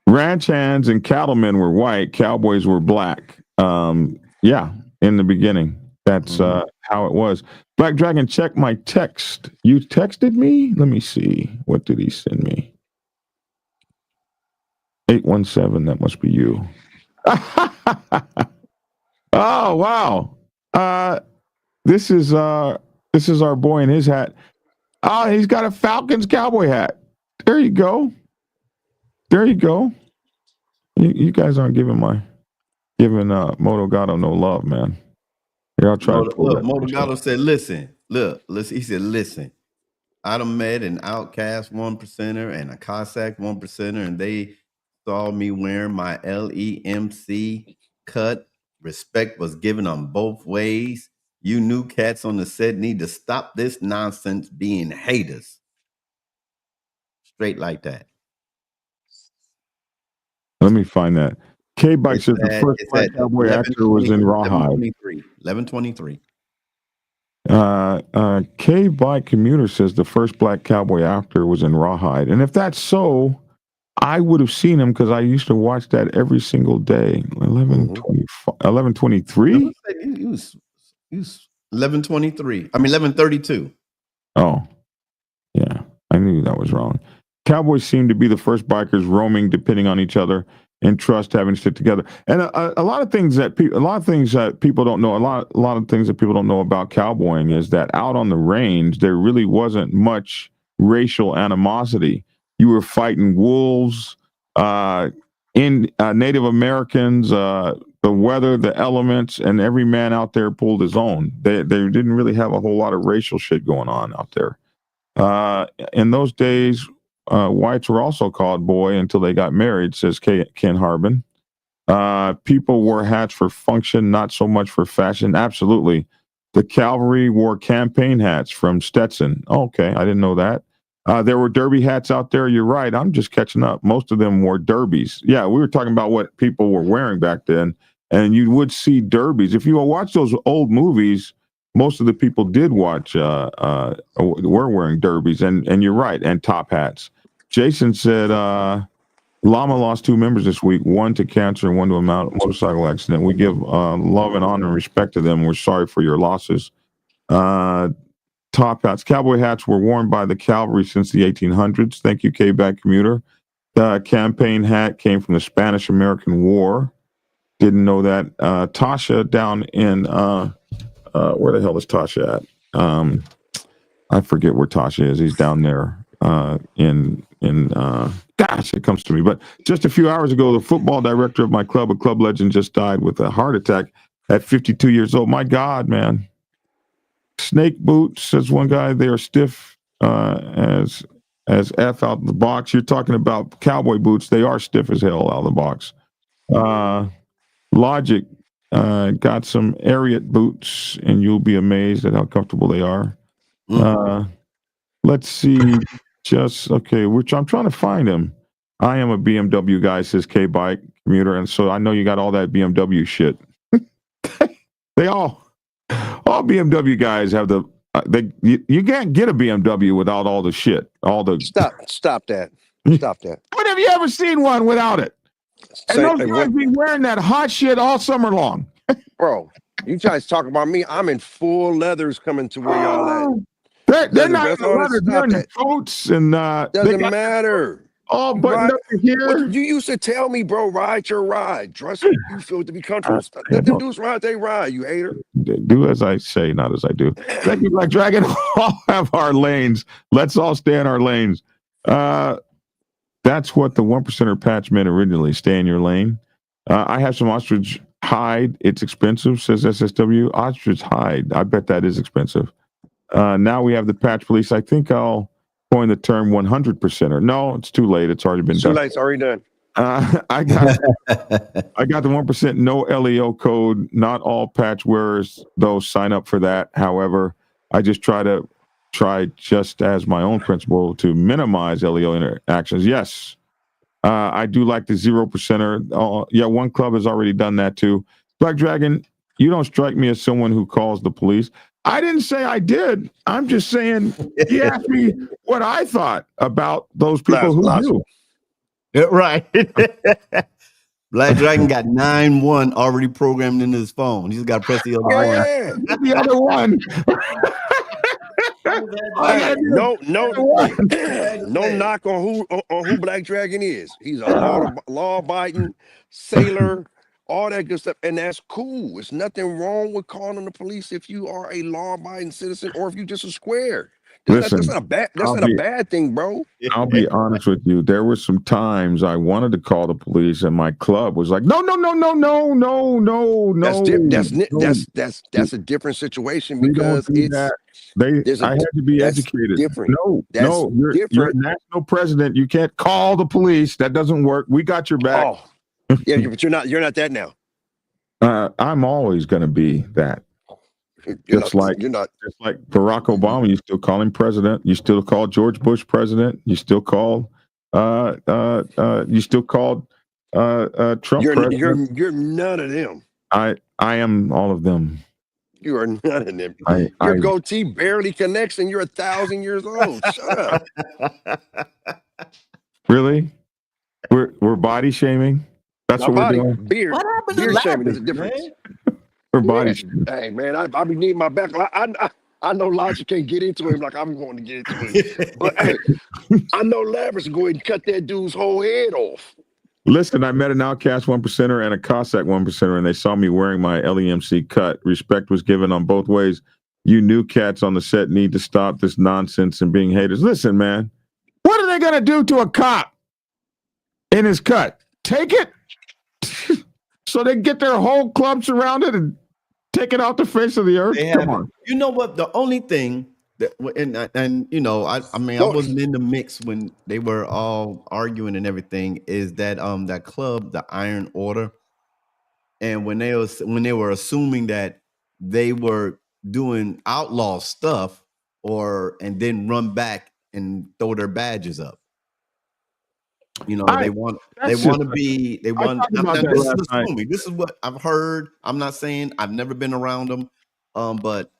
Ranch hands and cattlemen were white, cowboys were black. Yeah, in the beginning. That's how it was. Black Dragon, check my text. You texted me? Let me see. What did he send me? 817, that must be you. Oh, wow. This is our boy in his hat. Oh, he's got a Falcons cowboy hat. There you go. You guys aren't giving Moto Gato no love, man. Here, I'll try to pull that. Moto Gato said, listen. He said, listen. I done met an outcast 1%er and a Cossack 1%er, and they saw me wearing my LEMC cut. Respect was given on both ways. You new cats on the set need to stop this nonsense being haters. Straight like that. Let me find that. K-Bike says the first black cowboy actor was in Rawhide. 1123. K-Bike Commuter says the first black cowboy actor was in Rawhide. And if that's so, I would have seen him because I used to watch that every single day. 1123? He was 1123. I mean 1132. Oh, yeah. I knew that was wrong. Cowboys seem to be the first bikers roaming, depending on each other, and trust, having to stick together. And a lot of things that people don't know. A lot of things that people don't know about cowboying is that out on the range, there really wasn't much racial animosity. You were fighting wolves, Native Americans, the weather, the elements, and every man out there pulled his own. They didn't really have a whole lot of racial shit going on out there. In those days, whites were also called boy until they got married, says Ken Harbin. People wore hats for function, not so much for fashion. Absolutely. The cavalry wore campaign hats from Stetson. Okay, I didn't know that. There were derby hats out there. You're right. I'm just catching up. Most of them wore derbies. Yeah, we were talking about what people were wearing back then, and you would see derbies. If you watch those old movies, most of the people did watch, were wearing derbies, and you're right, and top hats. Jason said, Llama lost 2 members this week, one to cancer and one to a motorcycle accident. We give love and honor and respect to them. We're sorry for your losses. Top hats. Cowboy hats were worn by the cavalry since the 1800s. Thank you, K-Back Commuter. The campaign hat came from the Spanish-American War. Didn't know that. Tasha down in, where the hell is Tasha at? I forget where Tasha is. He's down there gosh, it comes to me. But just a few hours ago, the football director of my club, a club legend, just died with a heart attack at 52 years old. My God, man. Snake boots, says one guy, they are stiff as F out of the box. You're talking about cowboy boots. They are stiff as hell out of the box. Logic got some Ariat boots, and you'll be amazed at how comfortable they are. Let's see. I'm trying to find him. I am a BMW guy, says K-Bike Commuter, and so I know you got all that BMW shit. They all BMW guys have the. You can't get a BMW without all the shit. All the Stop that. Stop that. When have you ever seen one without it? And those guys be wearing that hot shit all summer long. Bro, you guys talk about me. I'm in full leathers coming to where y'all at. They're not in the leather. They're in the coats and doesn't matter. All buttoned up to here. You used to tell me, bro, ride your ride. Dress what you feel to be comfortable. Let them dudes ride, they ride, you hater. Do as I say, not as I do. Thank you, Black Dragon. All have our lanes. Let's all stay in our lanes. That's what the 1%er patch meant originally. Stay in your lane. I have some ostrich hide. It's expensive, says SSW. Ostrich hide. I bet that is expensive. Now we have the patch police. I think I'll coin the term 100%er. No, it's too late. It's already been done. Too late. It's already done. I got the 1% no LEO code. Not all patch wearers, though, sign up for that. However, I just try just as my own principle to minimize LEO interactions. Yes, I do like the 0%er. Yeah, one club has already done that too. Black Dragon, you don't strike me as someone who calls the police. I didn't say I did. I'm just saying he asked me what I thought about those people who do. Right. Black Dragon got 9-1 already programmed into his phone. He's got to press the other one. Yeah. The other one. No knock on who Black Dragon is. He's a law-abiding sailor, all that good stuff, and that's cool. It's nothing wrong with calling the police if you are a law-abiding citizen or if you just a square. That's not a bad thing, bro. I'll be honest with you. There were some times I wanted to call the police, and my club was like, "No." That's a different situation because I had to be educated. Different. You're a national president. You can't call the police. That doesn't work. We got your back. Oh, yeah, but you're not that now. I'm always going to be that. Just like Barack Obama, you still call him president. You still call George Bush president. You still call Trump president. You're none of them. I am all of them. You are none of them. Your goatee barely connects, and you're 1,000 years old. Shut up. Really? We're body shaming. That's what we're doing. Beard shaming is a difference. We're body shaming. Hey man, I be needing my back. I know Logic can't get into him like I'm going to get into him. But hey, I know Lavish will go ahead and cut that dude's whole head off. Listen, I met an Outcast 1%er and a Cossack 1%er, and they saw me wearing my LEMC cut. Respect was given on both ways. You new cats on the set need to stop this nonsense and being haters. Listen, man, what are they going to do to a cop in his cut? Take it? So they get their whole club surrounded and take it off the face of the earth? Come on. You know what? The only thing that, and you know, I wasn't in the mix when they were all arguing and everything, is that that club, the Iron Order, and when they were assuming that they were doing outlaw stuff and then run back and throw their badges up. You know, they want to be. This is what I've heard. I'm not saying I've never been around them, but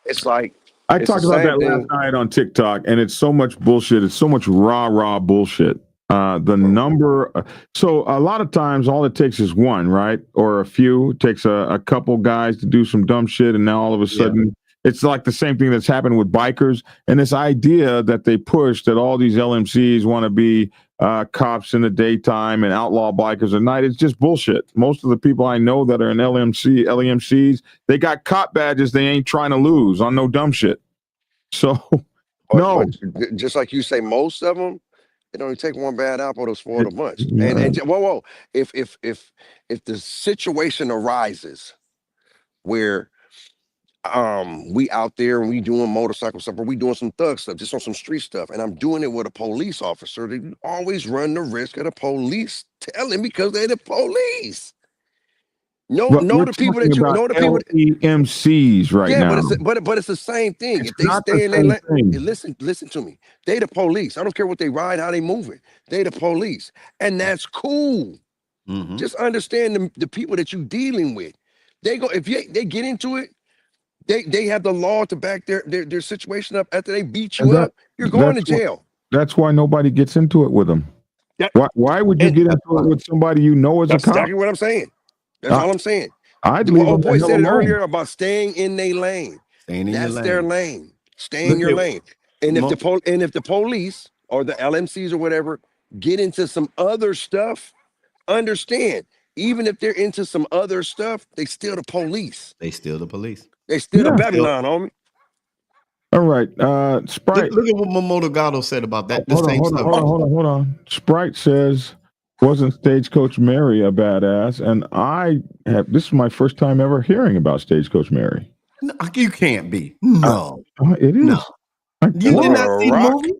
it's like I talked about that last night on TikTok, and it's so much bullshit. It's so much rah bullshit. The number, so a lot of times all it takes is one, right? Or a few. It takes a couple guys to do some dumb shit, and now all of a sudden it's like the same thing that's happened with bikers. And this idea that they push that all these LMCs want to be cops in the daytime and outlaw bikers at night, it's just bullshit. Most of the people I know that are in LMCs, they got cop badges they ain't trying to lose on no dumb shit. So, no. But just like you say, most of them, it only take one bad apple to spoil the bunch. And whoa, if the situation arises where we out there and we doing motorcycle stuff or we doing some thug stuff, just on some street stuff, and I'm doing it with a police officer, they always run the risk of the police telling because they're the police. Know the people that you know the people LEMCs right now. But it's the same thing. If they stay in their lane, listen to me. They the police. I don't care what they ride, how they move it. They the police, and that's cool. Just understand the people that you dealing with. They go if they get into it. They have the law to back their situation up. After they beat you up, you're going to jail. That's why nobody gets into it with them. Why would you get into it with somebody you know as a cop? That's exactly what I'm saying. That's all I'm saying. The old boy said it earlier about staying in their lane. That's their lane. Stay in your lane. And if the police or the LMCs or whatever get into some other stuff, understand, even if they're into some other stuff, they still the police. They still the police. They still the Babylon, homie. All right, Sprite. Look at what Momoto Gato said about that. Hold on. Sprite says, wasn't Stagecoach Mary a badass? And this is my first time ever hearing about Stagecoach Mary. No, you can't be. No. It is. No. You did not see the movie?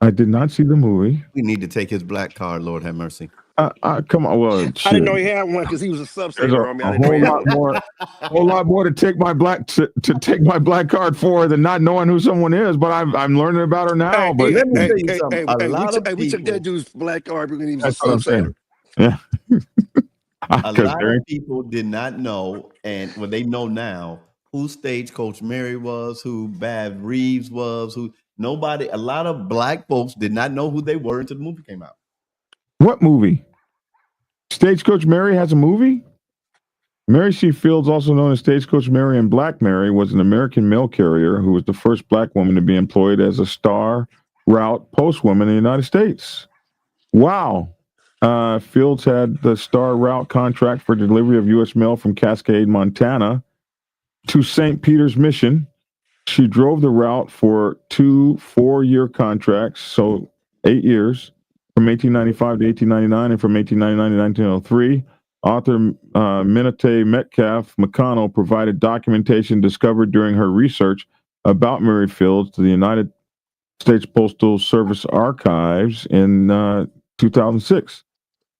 I did not see the movie. We need to take his black card, Lord have mercy. Come on. Well, shit. I didn't know he had one because he was a subsailor on me. A whole lot more to take my black card for than not knowing who someone is. But I'm learning about her now. But let me tell you something. We took that dude's black card because he was a subsailor. Yeah. A lot of people did not know, and well, they know now who Stagecoach Mary was, who Bav Reeves was, a lot of black folks did not know who they were until the movie came out. What movie? Stagecoach Mary has a movie? Mary C. Fields, also known as Stagecoach Mary and Black Mary, was an American mail carrier who was the first black woman to be employed as a star route postwoman in the United States. Wow. Fields had the star route contract for delivery of U.S. mail from Cascade, Montana to St. Peter's Mission. She drove the route for 2 4-year contracts, so 8 years, from 1895 to 1899 and from 1899 to 1903. Author Minate Metcalf McConnell provided documentation discovered during her research about Mary Fields to the United States Postal Service archives in 2006.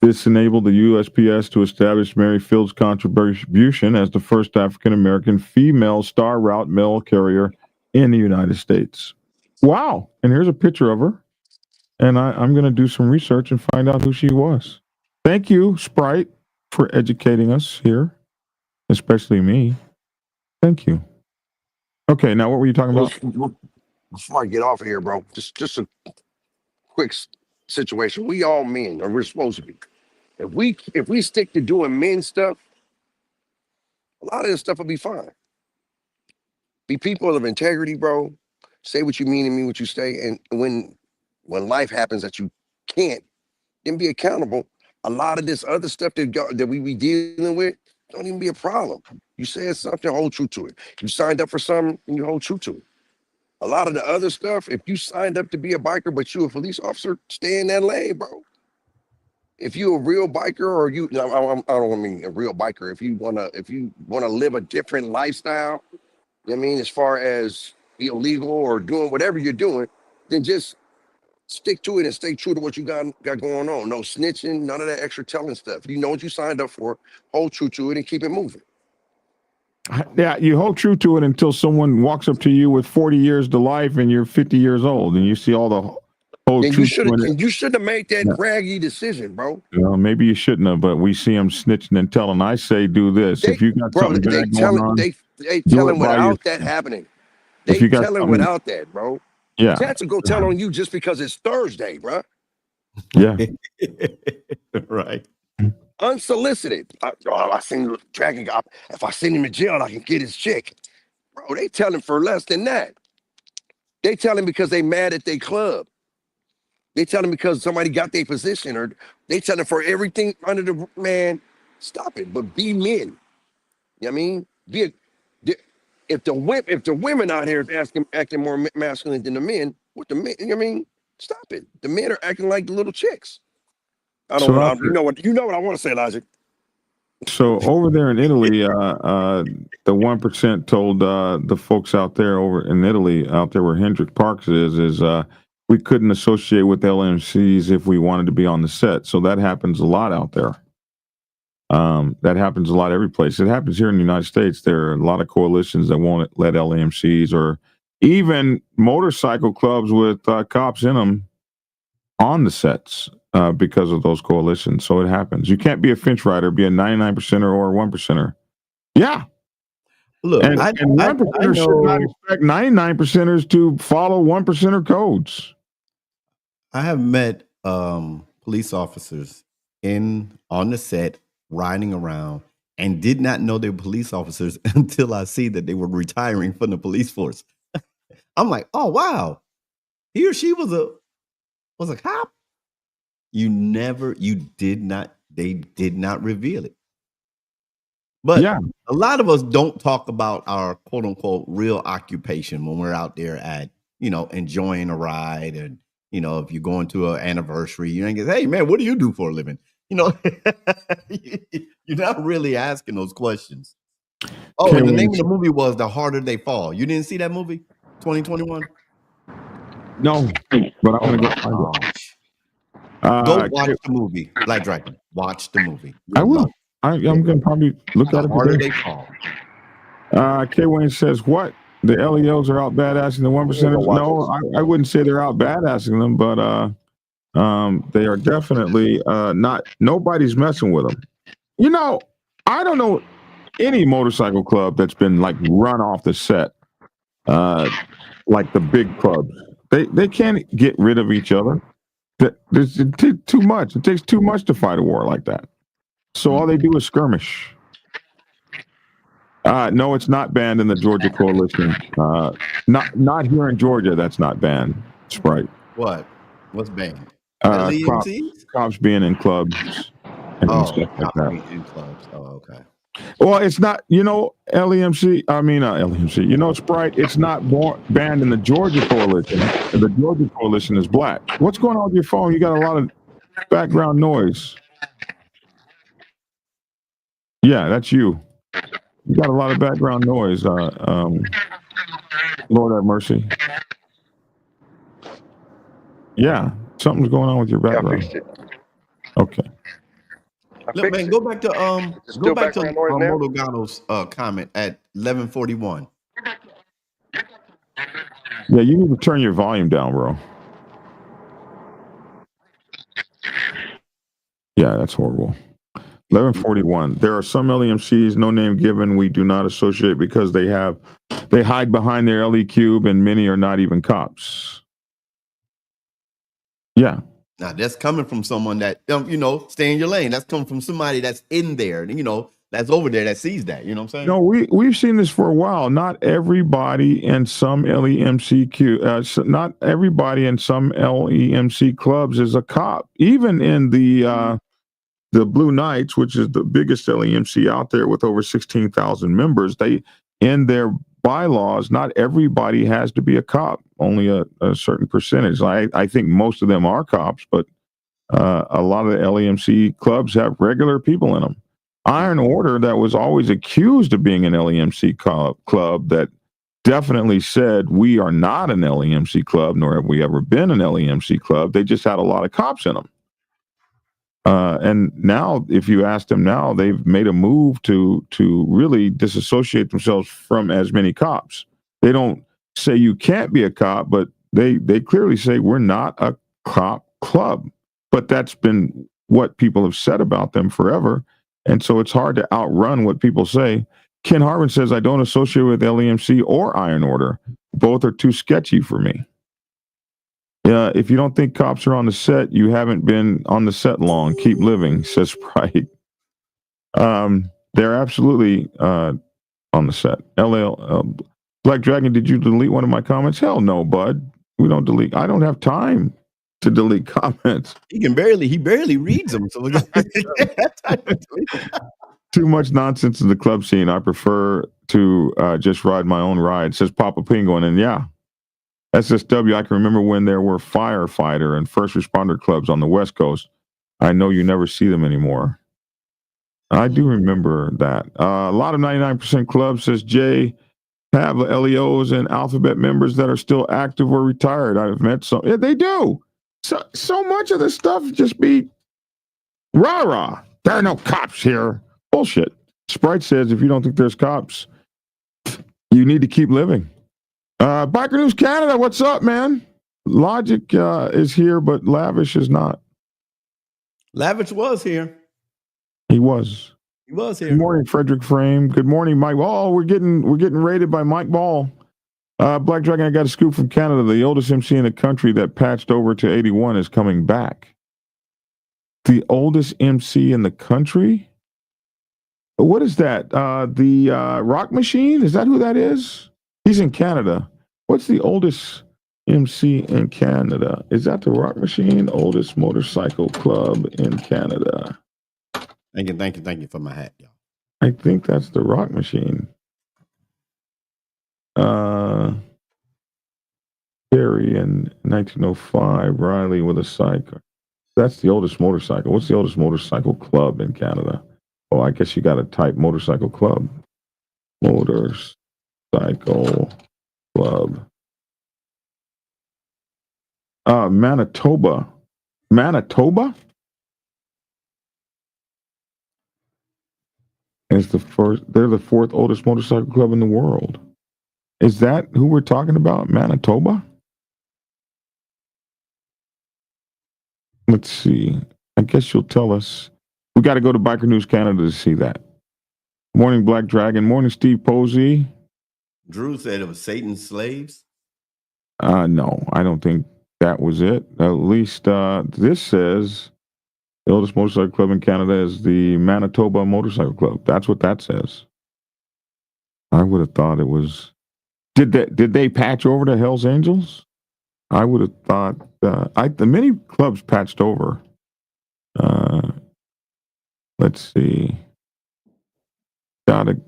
This enabled the USPS to establish Mary Fields' contribution as the first African-American female star route mail carrier in the United States. Wow. And here's a picture of her. And I'm going to do some research and find out who she was. Thank you, Sprite, for educating us here, especially me. Thank you. Okay, now what were you talking about? Before I get off of here, bro, just a quick situation. We all men, or we're supposed to be. If we stick to doing men stuff, a lot of this stuff will be fine. Be people of integrity, bro. Say what you mean and mean what you say. And when life happens that you can't, then be accountable. A lot of this other stuff that we be dealing with don't even be a problem. You said something, hold true to it. You signed up for something, and you hold true to it. A lot of the other stuff, if you signed up to be a biker, but you a police officer, stay in that lane, bro. If you a real biker, or I don't mean a real biker. If you wanna live a different lifestyle, I mean, as far as illegal or doing whatever you're doing, then just stick to it and stay true to what you got going on. No snitching, none of that extra telling stuff. You know what you signed up for, hold true to it and keep it moving. Yeah, you hold true to it until someone walks up to you with 40 years to life and you're 50 years old and you see all the whole truth. You should have made that braggy decision, bro. Well, maybe you shouldn't have, but we see them snitching and telling. I say do this. If you got something bad going on, they telling without that happening. They telling without that, bro. Yeah. Cats will go tell on you just because it's Thursday, bro. Yeah. Right. Unsolicited. I seen Dragon guy. If I send him to jail, I can get his chick. Bro, they tell him for less than that. They tell him because they mad at their club. They tell him because somebody got their position, or they tell him for everything under the man. Stop it, but be men. You know what I mean? If the women out here is acting more masculine than the men, what the men? You know what I mean? Stop it. The men are acting like the little chicks. I don't So want. You know what I want to say, Logic. So over there in Italy, the 1% told the folks out there over in Italy, out there where Hendrick Parks is we couldn't associate with LMCs if we wanted to be on the set. So that happens a lot out there. That happens a lot every place. It happens here in the United States. There are a lot of coalitions that won't let LMCs or even motorcycle clubs with cops in them on the sets because of those coalitions. So it happens. You can't be a Finch rider, be a 99%er or a 1%er. Yeah. Look, And I 1%ers should not expect 99%ers to follow 1%er codes. I have met police officers on the set riding around and did not know they were police officers until I see that they were retiring from the police force. I'm like, oh wow, he or she was a cop. They did not reveal it. But yeah, a lot of us don't talk about our quote unquote real occupation when we're out there at, enjoying a ride. And, if you're going to an anniversary, you ain't get, hey man, what do you do for a living? You're not really asking those questions. Oh, and the name of the movie was The Harder They Fall. You didn't see that movie? 2021? No, but I'm going to go find it. Go watch the movie, Black Dragon. Watch the movie. I will. I'm going to probably look at it. Harder They Fall. K. Wayne says, what? The LEOs are out badassing the 1%ers? No, I wouldn't say they're out badassing them, but they are definitely not. Nobody's messing with them. I don't know any motorcycle club that's been like run off the set like the big clubs. They can't get rid of each other. There's too much. It takes too much to fight a war like that. So all they do is skirmish. No, it's not banned in the Georgia coalition. Not here in Georgia. That's not banned. Sprite. What's banned? Cops being in clubs and stuff like that. In clubs. Oh, okay. Well, it's not. LEMC. Sprite. It's not banned in the Georgia coalition. The Georgia coalition is black. What's going on with your phone? You got a lot of background noise. Yeah, that's you. You got a lot of background noise. Lord have mercy. Yeah, something's going on with your background. Okay. Look, man, go back to Moto Gato's comment at 11:41. Yeah, you need to turn your volume down, bro. Yeah, that's horrible. 11:41. There are some LEMCs, no name given, we do not associate because they hide behind their LE cube, and many are not even cops. Yeah. Now that's coming from someone that stay in your lane. That's coming from somebody that's in there, that's over there that sees that. You know what I'm saying? No, we've seen this for a while. Not everybody in some LEMC not everybody in some LEMC clubs is a cop. Even in the Blue Knights, which is the biggest LEMC out there with over 16,000 members, they in their bylaws, not everybody has to be a cop. Only a certain percentage. I think most of them are cops, but a lot of the LEMC clubs have regular people in them. Iron Order, that was always accused of being an LEMC club, that definitely said we are not an LEMC club, nor have we ever been an LEMC club. They just had a lot of cops in them. And now, if you ask them now, they've made a move to really disassociate themselves from as many cops. They don't say you can't be a cop, but they clearly say we're not a cop club. But that's been what people have said about them forever. And so it's hard to outrun what people say. Ken Harvin says, I don't associate with LEMC or Iron Order. Both are too sketchy for me. If you don't think cops are on the set, you haven't been on the set long. Keep living, says Sprite. They're absolutely on the set. Black Dragon, did you delete one of my comments? Hell no, bud. We don't delete. I don't have time to delete comments. He barely reads them. So Too much nonsense in the club scene. I prefer to just ride my own ride, says Papa Penguin. And yeah, SSW, I can remember when there were firefighter and first responder clubs on the West Coast. I know you never see them anymore. I do remember that. A lot of 99% clubs, says Jay, have LEOs and alphabet members that are still active or retired. I've met some. Yeah, they do. So much of this stuff just be rah-rah. There are no cops here. Bullshit. Sprite says if you don't think there's cops, you need to keep living. Biker News Canada, what's up, man? Logic is here, but Lavish is not. Lavish was here. He was here. Good morning, Frederick Frame. Good morning, Mike. Oh, we're getting raided by Mike Ball. Black Dragon, I got a scoop from Canada. The oldest MC in the country that patched over to 81 is coming back. The oldest MC in the country? What is that? The Rock Machine? Is that who that is? He's in Canada. What's the oldest MC in Canada? Is that the Rock Machine? Oldest motorcycle club in Canada. Thank you for my hat, y'all. I think that's the Rock Machine. Perry in 1905, Riley with a cycle. That's the oldest motorcycle. What's the oldest motorcycle club in Canada? Oh, I guess you got to type motorcycle club. Motorcycle club. Manitoba. Manitoba? Is they're the fourth oldest motorcycle club in the world. Is that who we're talking about? Manitoba? Let's see. I guess you'll tell us. We got to go to Biker News Canada to see that. Morning, Black Dragon. Morning, Steve Posey. Drew said it was Satan's slaves. No, I don't think that was it. At least this says the oldest motorcycle club in Canada is the Manitoba Motorcycle Club. That's what that says. I would have thought it was. Did they patch over to Hell's Angels? I would have thought the many clubs patched over. Let's see. Gotta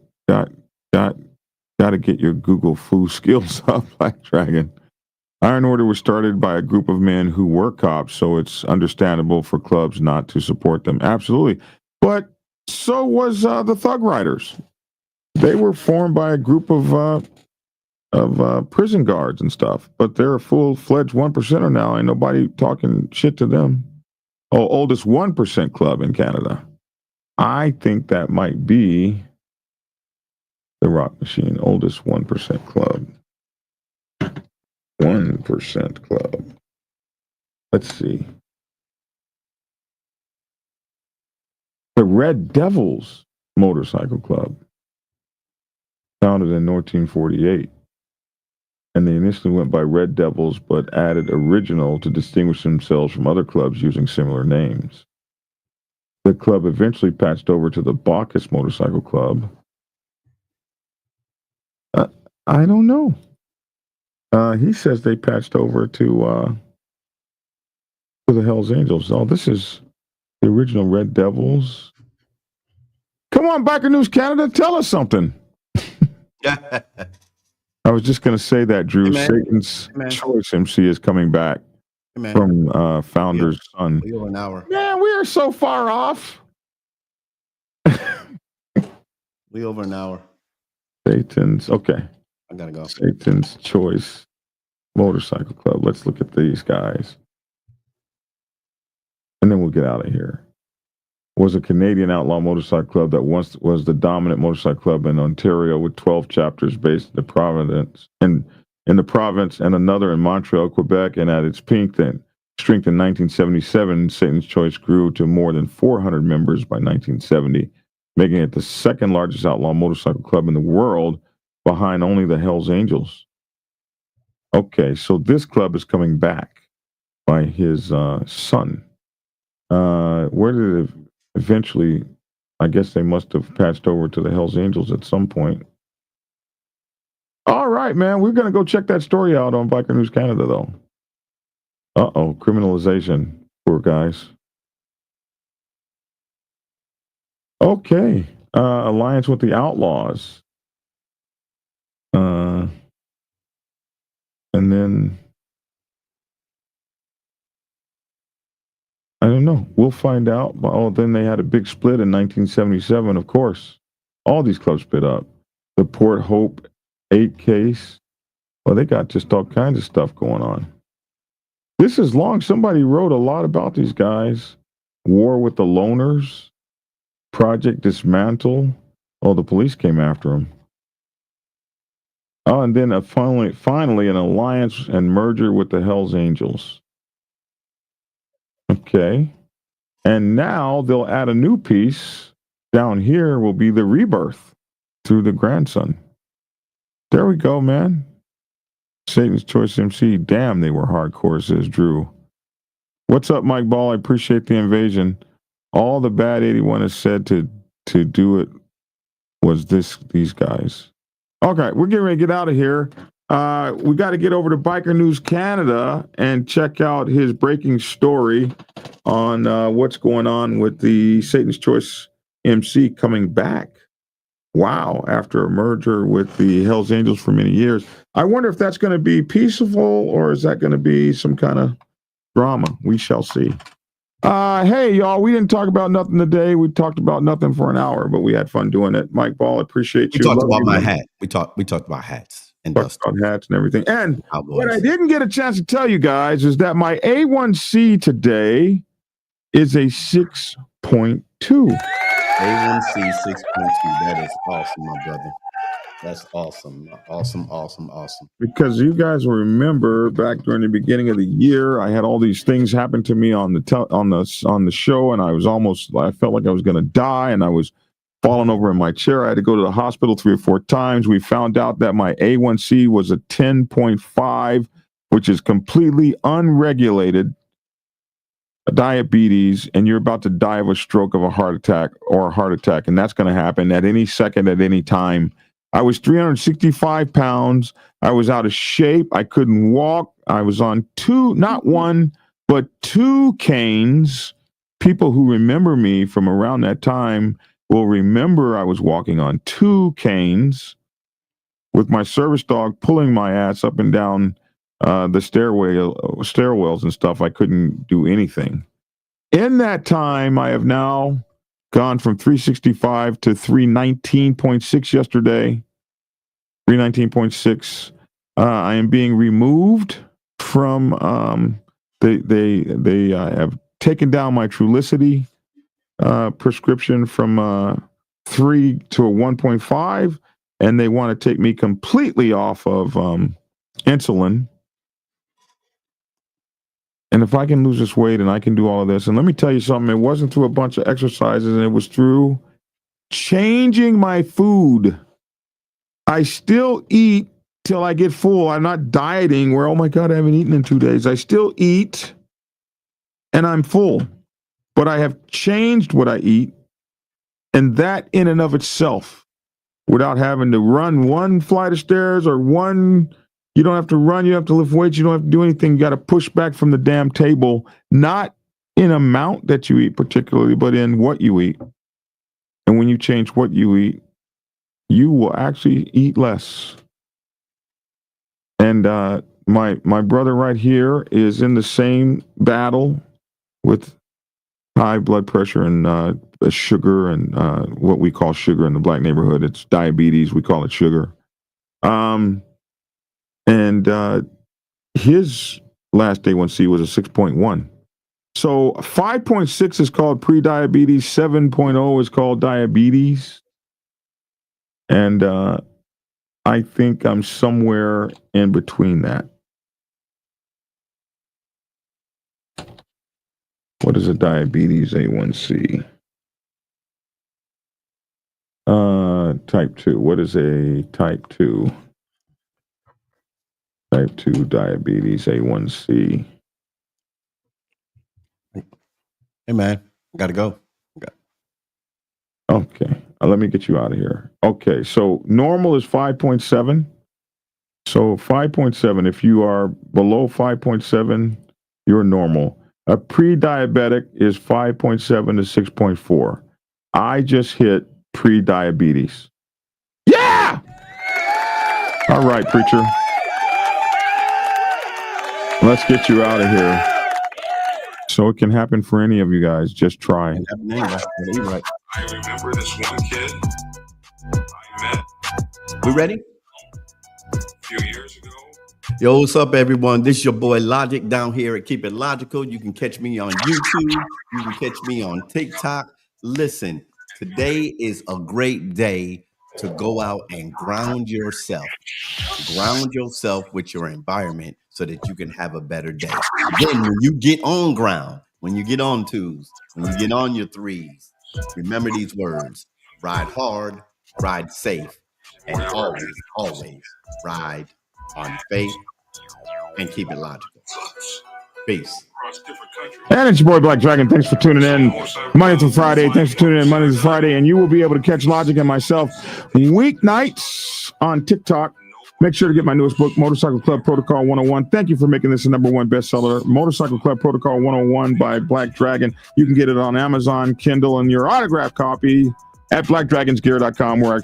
get your Google foo skills up, Black Dragon. Iron Order was started by a group of men who were cops, so it's understandable for clubs not to support them. Absolutely. But so was the Thug Riders. They were formed by a group of prison guards and stuff, but they're a full-fledged 1%er now. Ain't nobody talking shit to them. Oh, oldest 1% club in Canada. I think that might be the Rock Machine, oldest 1% club. 1% club. Let's see. The Red Devils Motorcycle Club, founded in 1948. And they initially went by Red Devils, but added original to distinguish themselves from other clubs using similar names. The club eventually patched over to the Bacchus Motorcycle Club. I don't know. He says they patched over to the Hells Angels. Oh, this is the original Red Devils. Come on, Biker News Canada, tell us something. I was just going to say that, Drew. Hey, Satan's Choice MC is coming back from Founder's Son. We over an hour. Man, we are so far off. We over an hour. Satan's, okay. I got to go. Satan's Choice Motorcycle Club. Let's look at these guys. And then we'll get out of here. Was a Canadian outlaw motorcycle club that once was the dominant motorcycle club in Ontario with 12 chapters based in the province and another in Montreal, Quebec, and at its peak strength in 1977, Satan's Choice grew to more than 400 members by 1970, making it the second largest outlaw motorcycle club in the world, behind only the Hells Angels. Okay, so this club is coming back. by his son. Where did it eventually? I guess they must have patched over to the Hells Angels at some point. All right, man. We're going to go check that story out on Biker News Canada, though. Uh-oh, criminalization. Poor guys. Okay. Alliance with the Outlaws. And then, I don't know. We'll find out. Oh, then they had a big split in 1977, of course. All these clubs split up. The Port Hope 8 case. Well, they got just all kinds of stuff going on. This is long. Somebody wrote a lot about these guys. War with the Loners. Project Dismantle. Oh, the police came after them. Oh, and then finally an alliance and merger with the Hells Angels. Okay. And now they'll add a new piece. Down here will be the rebirth through the grandson. There we go, man. Satan's Choice MC. Damn, they were hardcore, says Drew. What's up, Mike Ball? I appreciate the invasion. All the bad 81 has said to do it was these guys. Okay, we're getting ready to get out of here. We got to get over to Biker News Canada and check out his breaking story on what's going on with the Satan's Choice MC coming back. Wow, after a merger with the Hells Angels for many years. I wonder if that's going to be peaceful or is that going to be some kind of drama? We shall see. Hey, y'all, we didn't talk about nothing today. We talked about nothing for an hour, but we had fun doing it. Mike Ball, appreciate you. We talked about my hat. We talked about hats and talked about hats and everything. And what I didn't get a chance to tell you guys is that my A1C today is a 6.2. A1C 6.2. That is awesome, my brother. That's awesome. Awesome. Because you guys will remember back during the beginning of the year, I had all these things happen to me on the show, and I felt like I was going to die, and I was falling over in my chair. I had to go to the hospital 3 or 4 times. We found out that my A1C was a 10.5, which is completely unregulated diabetes, and you're about to die of a stroke, of a heart attack, and that's going to happen at any second, at any time. I was 365 pounds. I was out of shape. I couldn't walk. I was on not one, but 2 canes. People who remember me from around that time will remember I was walking on 2 canes with my service dog pulling my ass up and down the stairwells and stuff. I couldn't do anything. In that time, I have now gone from 365 to 319.6 yesterday. 319.6. I am being removed from. They have taken down my Trulicity prescription from 3 to a 1.5, and they want to take me completely off of insulin. And if I can lose this weight and I can do all of this, and let me tell you something, it wasn't through a bunch of exercises, and it was through changing my food. I still eat till I get full. I'm not dieting where, oh my God, I haven't eaten in 2 days. I still eat and I'm full, but I have changed what I eat. And that in and of itself, without having to run 1 flight of stairs or you don't have to run, you don't have to lift weights, you don't have to do anything. You got to push back from the damn table, not in amount that you eat particularly, but in what you eat. And when you change what you eat, you will actually eat less. And my brother right here is in the same battle with high blood pressure and sugar and what we call sugar in the black neighborhood. It's diabetes. We call it sugar. And his last A1C was a 6.1. So 5.6 is called pre-diabetes. 7.0 is called diabetes. And I think I'm somewhere in between that. What is a diabetes A1C? Type 2. What is a type 2? Type 2 diabetes A1C. Hey, man, gotta go. Okay. Let me get you out of here. Okay. So normal is 5.7. So 5.7. If you are below 5.7, you're normal. A pre-diabetic is 5.7 to 6.4. I just hit pre-diabetes. Yeah! All right, preacher. Let's get you out of here. So it can happen for any of you guys. Just try. Right. I remember this one kid I met. We ready? A few years ago. Yo, what's up, everyone? This is your boy Logic down here at Keep It Logical. You can catch me on YouTube. You can catch me on TikTok. Listen, today is a great day to go out and ground yourself. Ground yourself with your environment so that you can have a better day. Then when you get on ground, when you get on twos, when you get on your threes, remember these words: ride hard, ride safe, and always ride on faith and keep it logical. Peace. And it's your boy Black Dragon. Thanks for tuning in Monday through Friday. Thanks for tuning in Monday through Friday. And you will be able to catch Logic and myself weeknights on TikTok. Make sure to get my newest book, Motorcycle Club Protocol 101. Thank you for making this the #1 bestseller, Motorcycle Club Protocol 101 by Black Dragon. You can get it on Amazon, Kindle, and your autographed copy at blackdragonsgear.com, where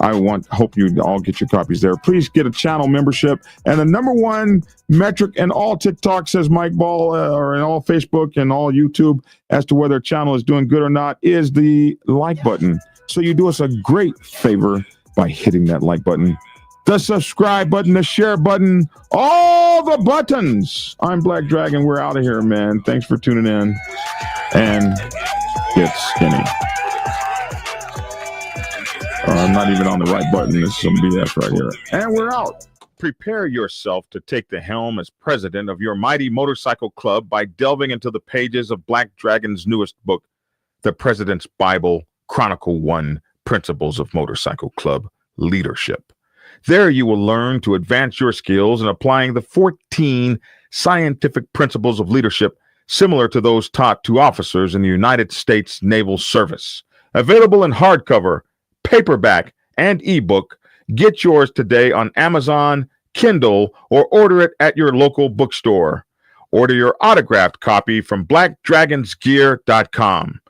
I hope you all get your copies there. Please get a channel membership. And the #1 metric in all TikTok, says Mike Ball, or in all Facebook and all YouTube, as to whether a channel is doing good or not, is the like button. So you do us a great favor by hitting that like button, the subscribe button, the share button, all the buttons. I'm Black Dragon. We're out of here, man. Thanks for tuning in. And get skinny. I'm not even on the right button. This is some BS right here. And we're out. Prepare yourself to take the helm as president of your mighty motorcycle club by delving into the pages of Black Dragon's newest book, The President's Bible, Chronicle 1, Principles of Motorcycle Club Leadership. There you will learn to advance your skills in applying the 14 scientific principles of leadership similar to those taught to officers in the United States Naval Service. Available in hardcover, paperback, and ebook. Get yours today on Amazon, Kindle, or order it at your local bookstore. Order your autographed copy from blackdragonsgear.com.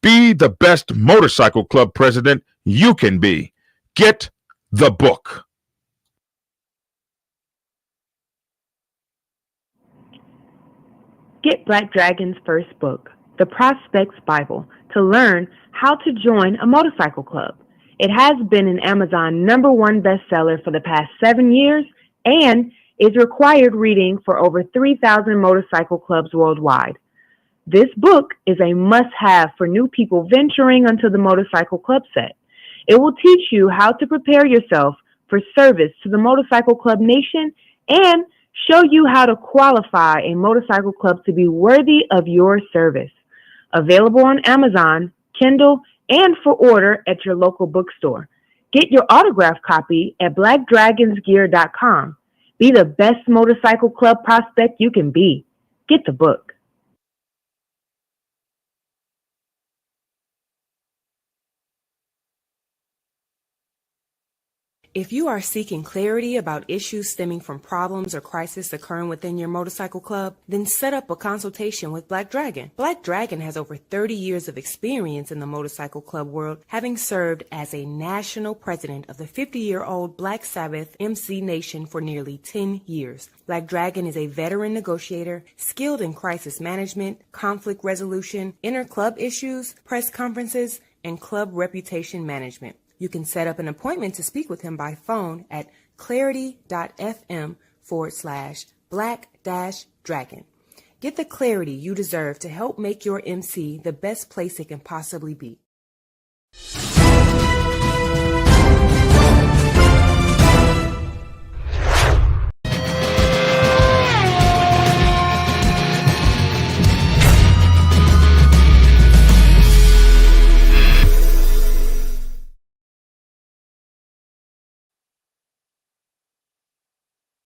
Be the best motorcycle club president you can be. Get the book. Get Black Dragon's first book, The Prospect's Bible, to learn how to join a motorcycle club. It has been an Amazon #1 bestseller for the past 7 years and is required reading for over 3,000 motorcycle clubs worldwide. This book is a must-have for new people venturing onto the motorcycle club set. It will teach you how to prepare yourself for service to the motorcycle club nation and show you how to qualify a motorcycle club to be worthy of your service. Available on Amazon, Kindle, and for order at your local bookstore. Get your autographed copy at blackdragonsgear.com. Be the best motorcycle club prospect you can be. Get the book. If you are seeking clarity about issues stemming from problems or crises occurring within your motorcycle club, then set up a consultation with Black Dragon. Black Dragon has over 30 years of experience in the motorcycle club world, having served as a national president of the 50-year-old Black Sabbath MC Nation for nearly 10 years. Black Dragon is a veteran negotiator, skilled in crisis management, conflict resolution, inter-club issues, press conferences, and club reputation management. You can set up an appointment to speak with him by phone at clarity.fm/black-dragon. Get the clarity you deserve to help make your MC the best place it can possibly be.